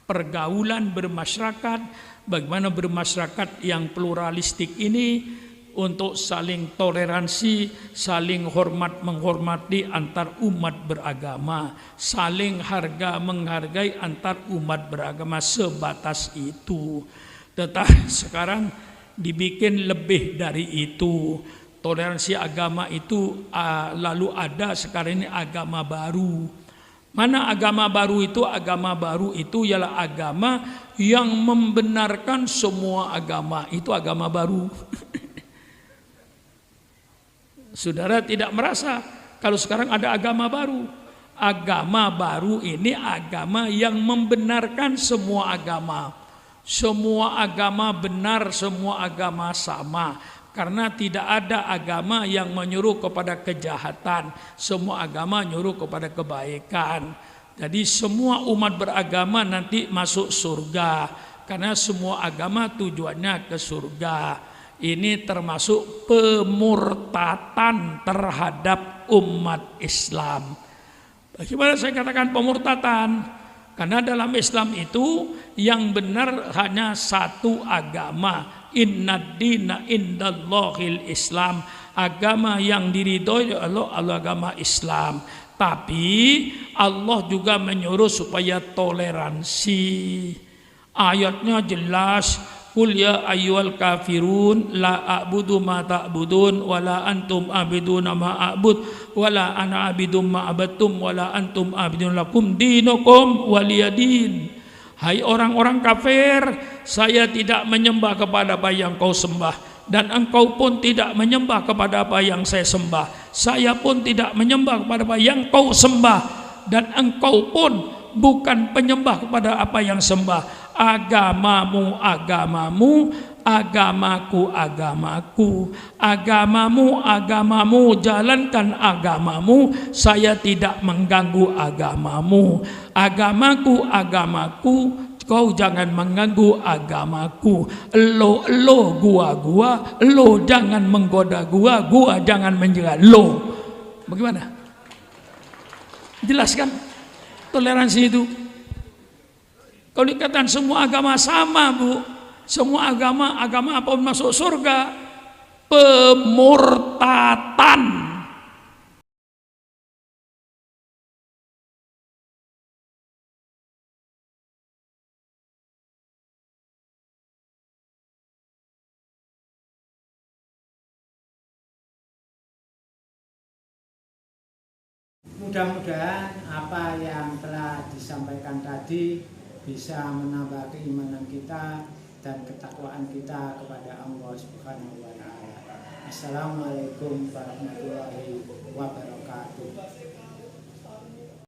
pergaulan bermasyarakat, bagaimana bermasyarakat yang pluralistik ini untuk saling toleransi, saling hormat menghormati antar umat beragama, saling harga menghargai antar umat beragama, sebatas itu. Tetapi sekarang dibikin lebih dari itu. Toleransi agama itu lalu ada sekarang ini agama baru. Mana agama baru itu? Agama baru itu ialah agama yang membenarkan semua agama. Itu agama baru. Saudara tidak merasa kalau sekarang ada agama baru. Agama baru ini agama yang membenarkan semua agama. Semua agama benar, semua agama sama. Karena tidak ada agama yang menyuruh kepada kejahatan. Semua agama menyuruh kepada kebaikan. Jadi semua umat beragama nanti masuk surga. Karena semua agama tujuannya ke surga. Ini termasuk pemurtatan terhadap umat Islam. Bagaimana saya katakan pemurtatan? Karena dalam Islam itu yang benar hanya satu agama. Innad dina indallahil Islam. Agama yang diridhoi Allah agama Islam. Tapi Allah juga menyuruh supaya toleransi. Ayatnya jelas. Qul ya ayyuhal kafirun la a'budu ma ta'budun wala antum abiduna ma a'bud wala ana abidum ma abattum wala antum abidun lakum dinukum waliyadin. Hai orang-orang kafir, saya tidak menyembah kepada apa yang kau sembah, dan engkau pun tidak menyembah kepada apa yang saya sembah. Saya pun tidak menyembah kepada apa yang kau sembah, dan engkau pun bukan penyembah kepada apa yang sembah. Agamamu agamamu, agamaku agamaku. Agamamu agamamu, jalankan agamamu. Saya tidak mengganggu agamamu. Agamaku agamaku, kau jangan mengganggu agamaku. Lo gua, lo jangan menggoda gua jangan menjaga lo. Bagaimana? Jelas kan toleransi itu? Kalau dikatakan semua agama sama, Bu, semua agama apapun masuk surga, pemurtatan. Mudah-mudahan apa yang telah disampaikan tadi bisa menambah keimanan kita dan ketakwaan kita kepada Allah Subhanahu wa taala. Assalamualaikum warahmatullahi wabarakatuh.